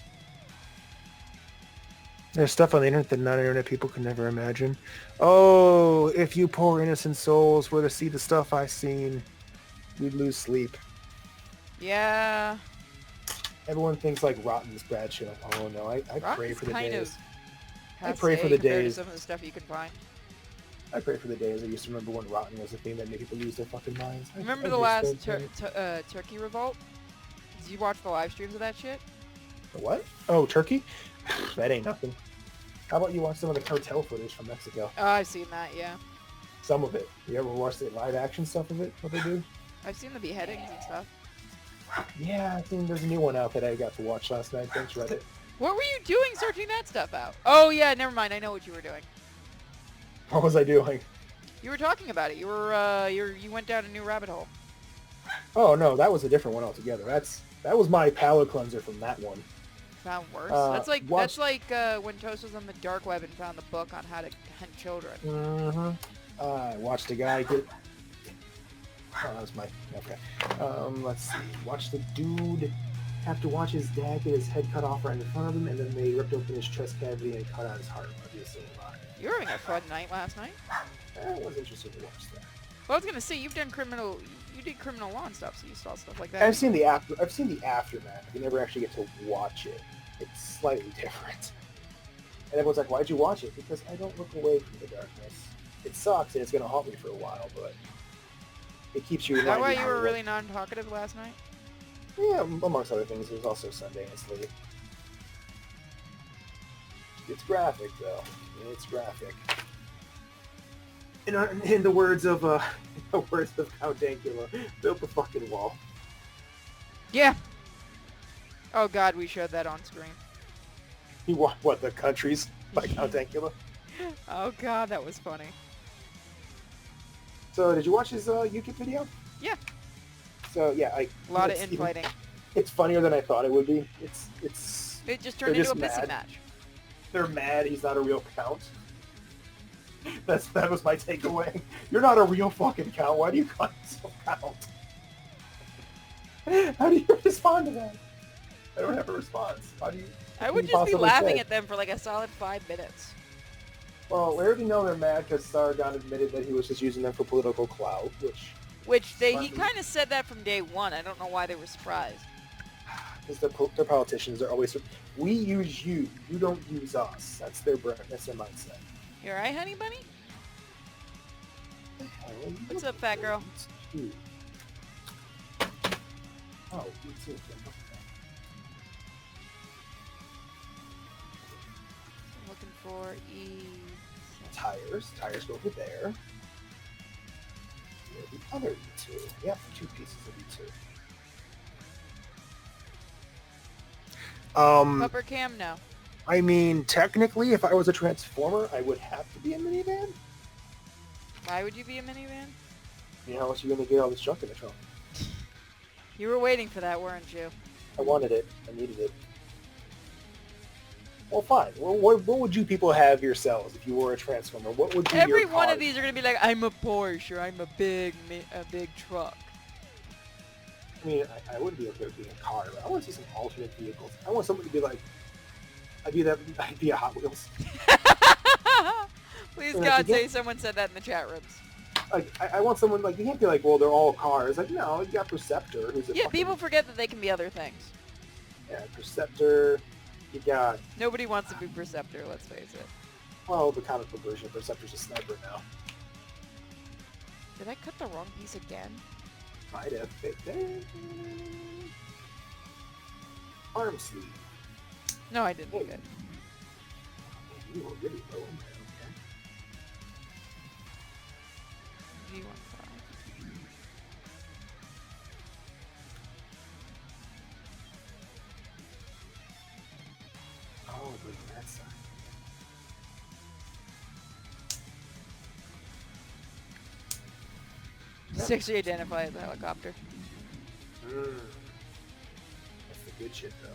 There's stuff on the internet that non-internet people could never imagine. Oh, if you poor innocent souls were to see the stuff I've seen, we'd lose sleep. Yeah. Everyone thinks like Rotten's bad shit. Oh no, I pray for the days. I pray for the days. Some of the stuff you can find. I pray for the days I used to remember when Rotten was the thing that made people lose their fucking minds. Remember the last Turkey Revolt? Did you watch the live streams of that shit? The what? Oh, Turkey? That ain't nothing. How about you watch some of the cartel footage from Mexico? Oh, I've seen that, yeah. Some of it. You ever watch the live action stuff of it? What they do? I've seen the beheadings and stuff. Yeah, I think there's a new one out that I got to watch last night. Thanks, Reddit. What were you doing searching that stuff out? Oh, yeah, never mind. I know what you were doing. What was I doing? You were talking about it. You were, you went down a new rabbit hole. Oh no, that was a different one altogether. That was my palate cleanser from that one. Found worse. Watch- That's like when Toast was on the dark web and found the book on how to hunt children. Mm-hmm. I watched a guy get... Oh, that was my... Okay. Let's see. Watch the dude have to watch his dad get his head cut off right in front of him, and then they ripped open his chest cavity and cut out his heart. Obviously, You were having a fun night last night. I was interested to watch that. Well, I was gonna say you did criminal law and stuff, so you saw stuff like that. I've seen the aftermath. You never actually get to watch it. It's slightly different. And everyone's like, "Why'd you watch it?" Because I don't look away from the darkness. It sucks, and it's gonna haunt me for a while, but it keeps you. Is that why you were really non-talkative last night? Yeah, amongst other things. It was also Sunday and sleep. It's graphic, though. It's graphic. In the words of Count Dankula, built the fucking wall. Yeah. Oh God, we showed that on screen. You want what? The Countries by Count Dankula. Oh God, that was funny. So, did you watch his YouTube video? Yeah. So yeah, A lot of infighting. It's funnier than I thought it would be. It just turned into a pissing match. They're mad he's not a real count. That was my takeaway. You're not a real fucking count. Why do you call yourself count? How do you respond to that? I don't have a response. How do you? I would just be laughing at them for like a solid 5 minutes. Well, we already know they're mad because Sargon admitted that he was just using them for political clout, Which he kind of said that from day one. I don't know why they were surprised. Because they're politicians. They're always, we use you. You don't use us. That's their mindset. You alright, honey bunny? What's up, fat girl? Oh, you too. I'm looking for Tires. Tires go over there. The other E2. Yeah, 2 pieces of E2. Upper cam, no. I mean, technically, if I was a Transformer, I would have to be a minivan. Why would you be a minivan? You know how much you're going to get all this junk in the trunk? You were waiting for that, weren't you? I wanted it. I needed it. Well, fine. Well, what would you people have yourselves if you were a Transformer? What would be Every your one car? of these are going to be like, I'm a Porsche, or I'm a big truck. I mean, I wouldn't be okay with being a car, but I want to see some alternate vehicles. I want someone to be like, I'd be a Hot Wheels. Please, God, say someone said that in the chat rooms. Like, I want someone, like, you can't be like, well, they're all cars. Like, no, you got Perceptor, who's a Yeah, fucking, people forget that they can be other things. Yeah, Perceptor. You got... Nobody wants to be Perceptor, let's face it. Well, the comic book version of Perceptor's a sniper now. Did I cut the wrong piece again? Might have fit there. Arm sleeve. No, I didn't. Hey. Good. Man, you were really low in there, okay? G15. Oh, look at that side. Six identify as a helicopter. That's the good shit, though.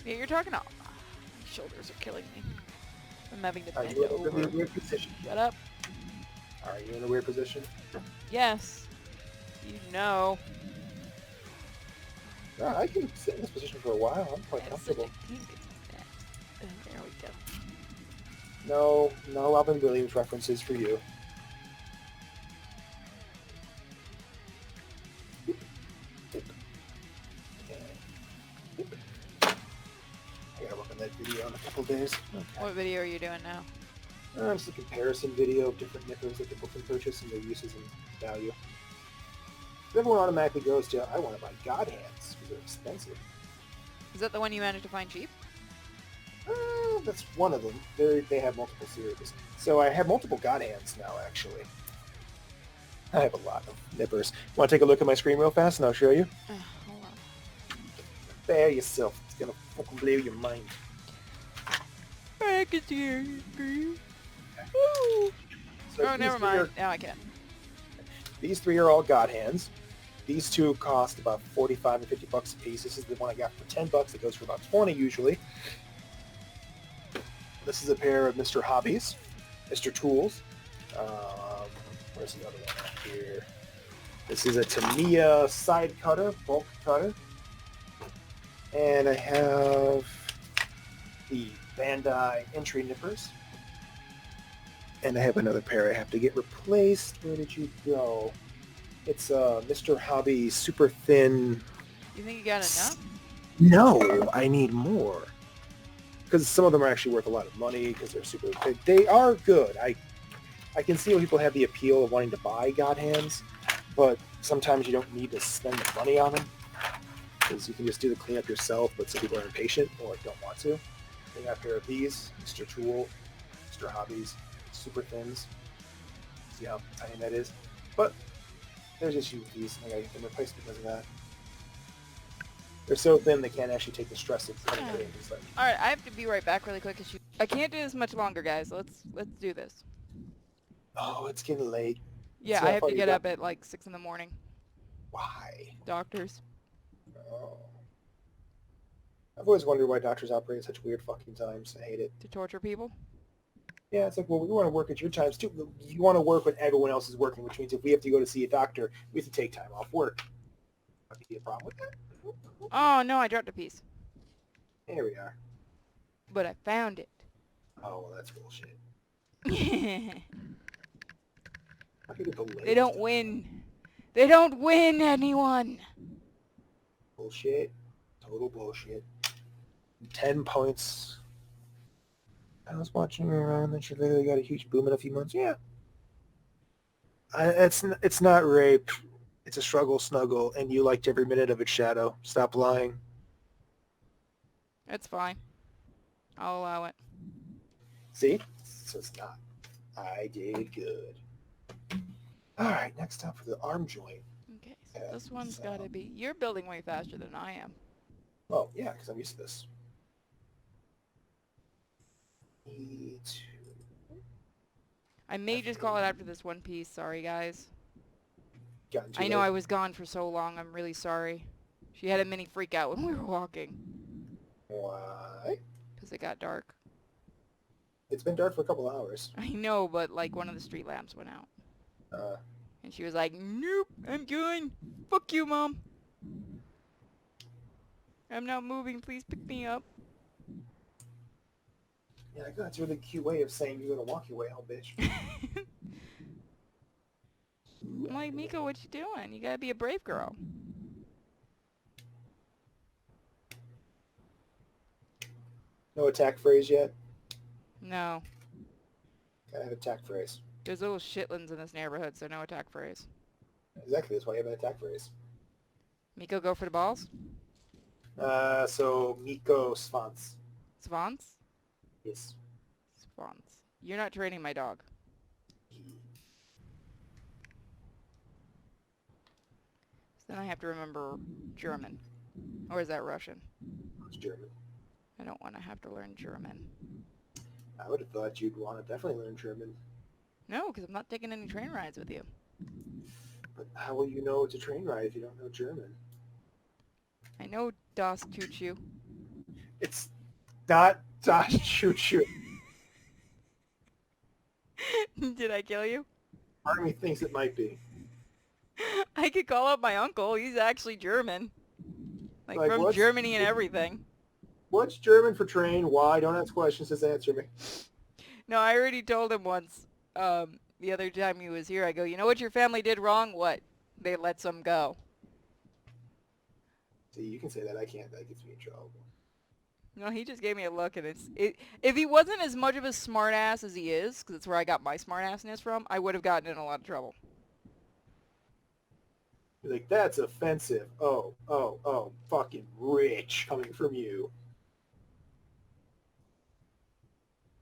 Yeah, you're talking to... My shoulders are killing me. I'm having to Are bend you in a over. really weird position? Shut up. Are you in a weird position? Yes. You know. No, I can sit in this position for a while. I'm quite comfortable. There we go. No Robin Williams references for you. I gotta work on that video in a couple days. Okay. What video are you doing now? It's a comparison video of different nippers that people can purchase and their uses and value. Everyone automatically goes to, I want to buy God Hands because they're expensive. Is that the one you managed to find cheap? That's one of them. They have multiple series. So I have multiple God Hands now, actually. I have a lot of nippers. Want to take a look at my screen real fast and I'll show you? Hold on. There yourself. It's going to fucking blow your mind. I can see your screen. Okay. Woo! So Oh, these never three mind. are- Now I can. These 3 are all God Hands. These 2 cost about 45 and 50 bucks a piece. This is the one I got for 10 bucks. It goes for about 20 usually. This is a pair of Mr. Hobbies, Mr. Tools. Where's the other one up here? This is a Tamiya side cutter, bulk cutter. And I have the Bandai entry nippers. And I have another pair I have to get replaced. Where did you go? It's Mr. Hobby super thin. You think you got enough? No, I need more. Because some of them are actually worth a lot of money because they're super. They are good. I can see why people have the appeal of wanting to buy God hands, but sometimes you don't need to spend the money on them because you can just do the cleanup yourself. But some people are impatient or don't want to. I got a pair of these, Mr. Tool, Mr. Hobbies, super thins. See how tiny that is? But there's issues with these. I gotta get them replaced because of that. They're so thin they can't actually take the stress of cutting it. Like, All right, I have to be right back really quick. I can't do this much longer, guys. Let's do this. oh, it's getting late. Yeah, See I how have far to you get got? up at like 6 in the morning. Why? Doctors. Oh. I've always wondered why doctors operate at such weird fucking times. I hate it. To torture people? Yeah, it's like, well, we want to work at your times too. You want to work when everyone else is working, which means if we have to go to see a doctor, we have to take time off work. Might be a problem with that. Oh, no, I dropped a piece. Here we are. But I found it. Oh, well, that's bullshit. They How can you get the latest don't stuff? win. They don't win, anyone. Bullshit. Total bullshit. 10 points. I was watching her around and she literally got a huge boom in a few months. Yeah. It's not rape. It's a struggle snuggle, and you liked every minute of its shadow. Stop lying. That's fine. I'll allow it. See? So it's not. I did good. All right, next up for the arm joint. Okay, so this one's got to be... You're building way faster than I am. Oh, yeah, because I'm used to this. Me too. I may just call it after this one piece. Sorry, guys. Gotten too I know late. I was gone for so long. I'm really sorry. She had a mini freak out when we were walking. Why? Because it got dark. It's been dark for a couple hours. I know, but like one of the street lamps went out. Uh, And she was like, nope, I'm going. Fuck you, Mom. I'm not moving. Please pick me up. yeah, that's a really cute way of saying you're going to walk your way home, bitch. I'm like, Miko, what you doing? You gotta be a brave girl. No attack phrase yet? No. Gotta have attack phrase. There's little shitlins in this neighborhood, so no attack phrase. Exactly, that's why you have an attack phrase. Miko, go for the balls? So Miko Svans. Svans? Yes. Svans. You're not training my dog. So then I have to remember German. Or is that Russian? It's German. I don't want to have to learn German. I would have thought you'd want to definitely learn German. No, because I'm not taking any train rides with you. But how will you know it's a train ride if you don't know German? I know Das Choo Choo. It's not Das Choo Choo. Did I kill you? Part of me thinks it might be. I could call up my uncle. He's actually German. Like from what's- Germany and everything. What's German for train? Why? Don't ask questions, just answer me. No, I already told him once. The other time he was here, I go, you know what your family did wrong? What? They let some go. See, you can say that. I can't. That gets me in trouble. No, he just gave me a look, and if he wasn't as much of a smartass as he is, because that's where I got my smartassness from, I would have gotten in a lot of trouble. You're like, that's offensive. Oh, fucking rich coming from you.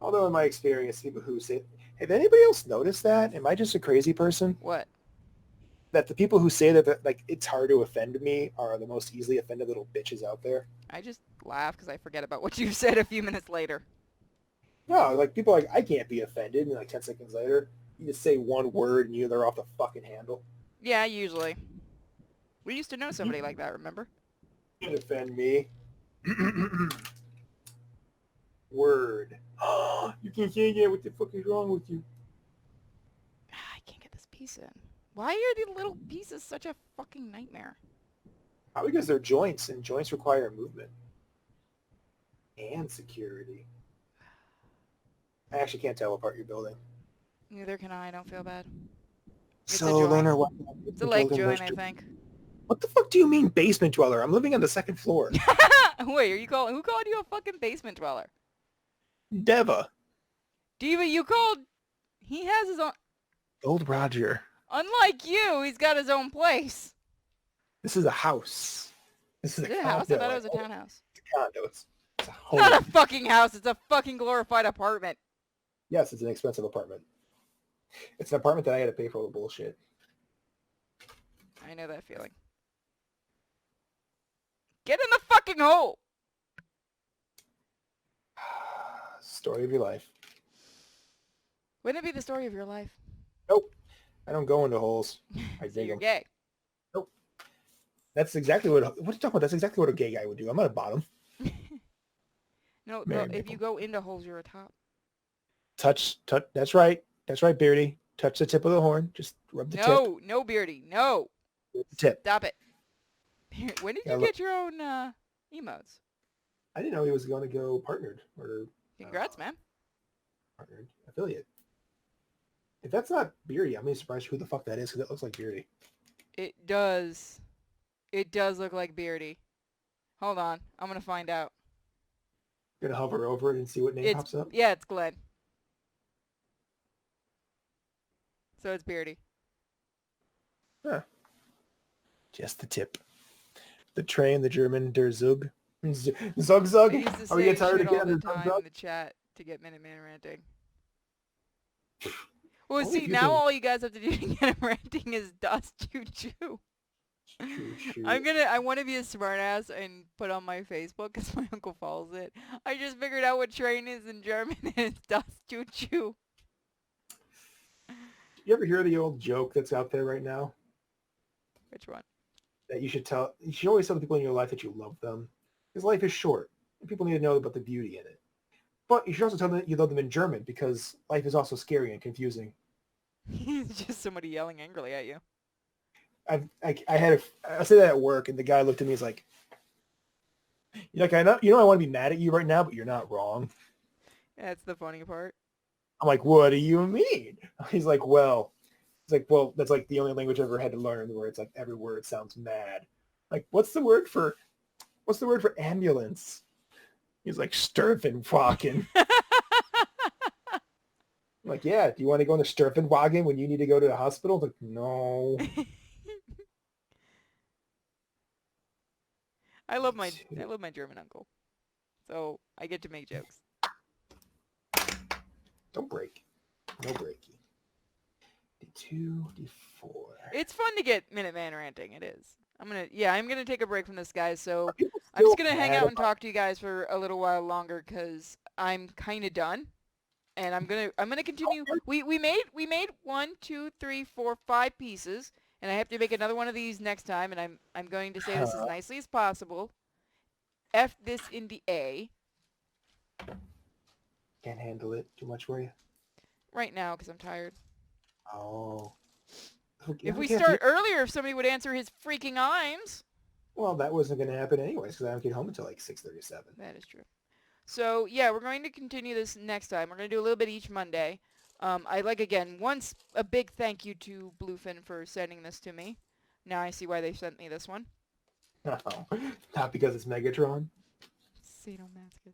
Although in my experience, people who say, have anybody else noticed that? Am I just a crazy person? What? That the people who say that like it's hard to offend me are the most easily offended little bitches out there. I just laugh because I forget about what you said a few minutes later. No, like people are like, I can't be offended, and like 10 seconds later, you just say one word and they're off the fucking handle. Yeah, usually. We used to know somebody like that, remember? You can't offend me. Word. You can't say that. What the fuck is wrong with you? I can't get this piece. piece in? Why are the little pieces such a fucking nightmare? Probably because they're joints, and joints require movement. And security. I actually can't tell what part you're building. Neither can I don't feel bad. It's a So, joint. Learner, what? It's a leg joint, I think. What the fuck do you mean basement dweller? I'm living on the second floor. Wait, who called you a fucking basement dweller? Deva. Diva, you called... He has his own... Old Roger. Unlike you, he's got his own place. This is a house. This is Is it a house? I thought it was a townhouse. It's a condo. It's a home. Not a fucking house. It's a fucking glorified apartment. Yes, it's an expensive apartment. It's an apartment that I had to pay for all the bullshit. I know that feeling. Get in the fucking hole! Story of your life. Wouldn't it be the story of your life? Nope. I don't go into holes. I So dig you're them. gay. Nope. That's exactly what are you talking about? That's exactly what a gay guy would do. I'm not a bottom. No, Marry if me. you go into holes, you're a top. Touch. That's right. That's right, Beardy. Touch the tip of the horn. Just rub the tip. No, Beardy, no. Rub the tip. Stop it. When did Yeah, you look. get your own emotes? I didn't know he was going to go partnered or Congrats, man. partnered affiliate. If that's not Beardy, I'm really surprised who the fuck that is because it looks like Beardy. It does. It does look like Beardy. Hold on. I'm going to find out. You're gonna hover over it and see what name It's, pops up. yeah, it's Glenn. So it's Beardy. Huh. Just the tip. The train, the German, der Zug. Zug I Zug. used to Are we say getting tired shit all again? the of Zug time Zug? in the chat to get Minuteman ranting. Well, Only see, if you now can- all you guys have to do to get him ranting is dust choo choo. Choo-choo. I want to be a smartass and put on my Facebook because my uncle follows it. I just figured out what train is in German and it's dust choo choo. You ever hear the old joke that's out there right now? Which one? That you should always tell the people in your life that you love them. Because life is short. And people need to know about the beauty in it. But you should also tell them that you love them in German because life is also scary and confusing. He's just somebody yelling angrily at you. I say that at work and the guy looked at me and he's like, I want to be mad at you right now, but you're not wrong. That's the funny part. I'm like, what do you mean? He's like, well, that's like the only language I ever had to learn where it's like every word sounds mad. Like, what's the word for ambulance? He's like, Sturfenwagen. I'm like, yeah, do you want to go in the Sturfenwagen when you need to go to the hospital? Like, no. I love my German uncle. So I get to make jokes. Don't break. No breaking. D2, D4. It's fun to get Minuteman ranting. It is. I'm gonna take a break from this, guys. So People I'm just still gonna hang mad out and about- talk to you guys for a little while longer because I'm kind of done, and I'm gonna continue. We made 1, 2, 3, 4, 5 pieces, and I have to make another one of these next time. And I'm going to say this as nicely as possible. F this in the A Can't handle it too much for you. right now because I'm tired. Oh. If we Okay, start earlier, if somebody would answer his freaking IMs. Well, that wasn't going to happen anyways because I don't get home until like 6:37. That is true. So, yeah, we're going to continue this next time. We're going to do a little bit each Monday. Once a big thank you to Bluefin for sending this to me. Now I see why they sent me this one. No, not because it's Megatron. Sadomasochist.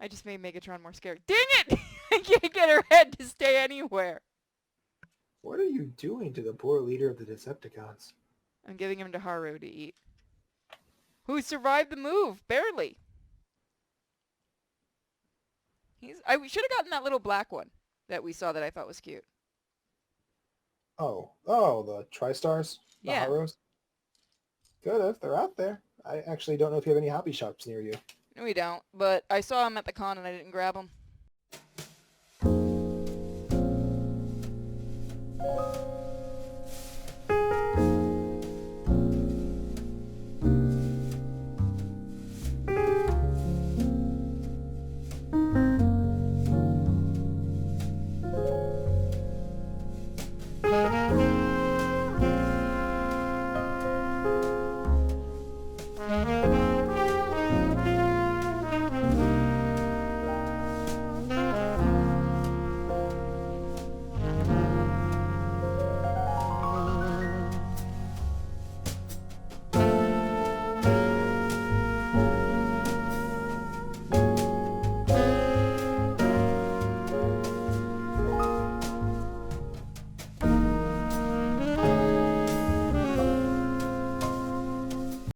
I just made Megatron more scary. Dang it! I can't get her head to stay anywhere. What are you doing to the poor leader of the Decepticons? I'm giving him to Haru to eat. Who survived the move, barely. We should have gotten that little black one that we saw that I thought was cute. Oh, the TriStars? The Yeah. Haros? Good if they're out there. I actually don't know if you have any hobby shops near you. No, we don't, but I saw him at the con and I didn't grab him.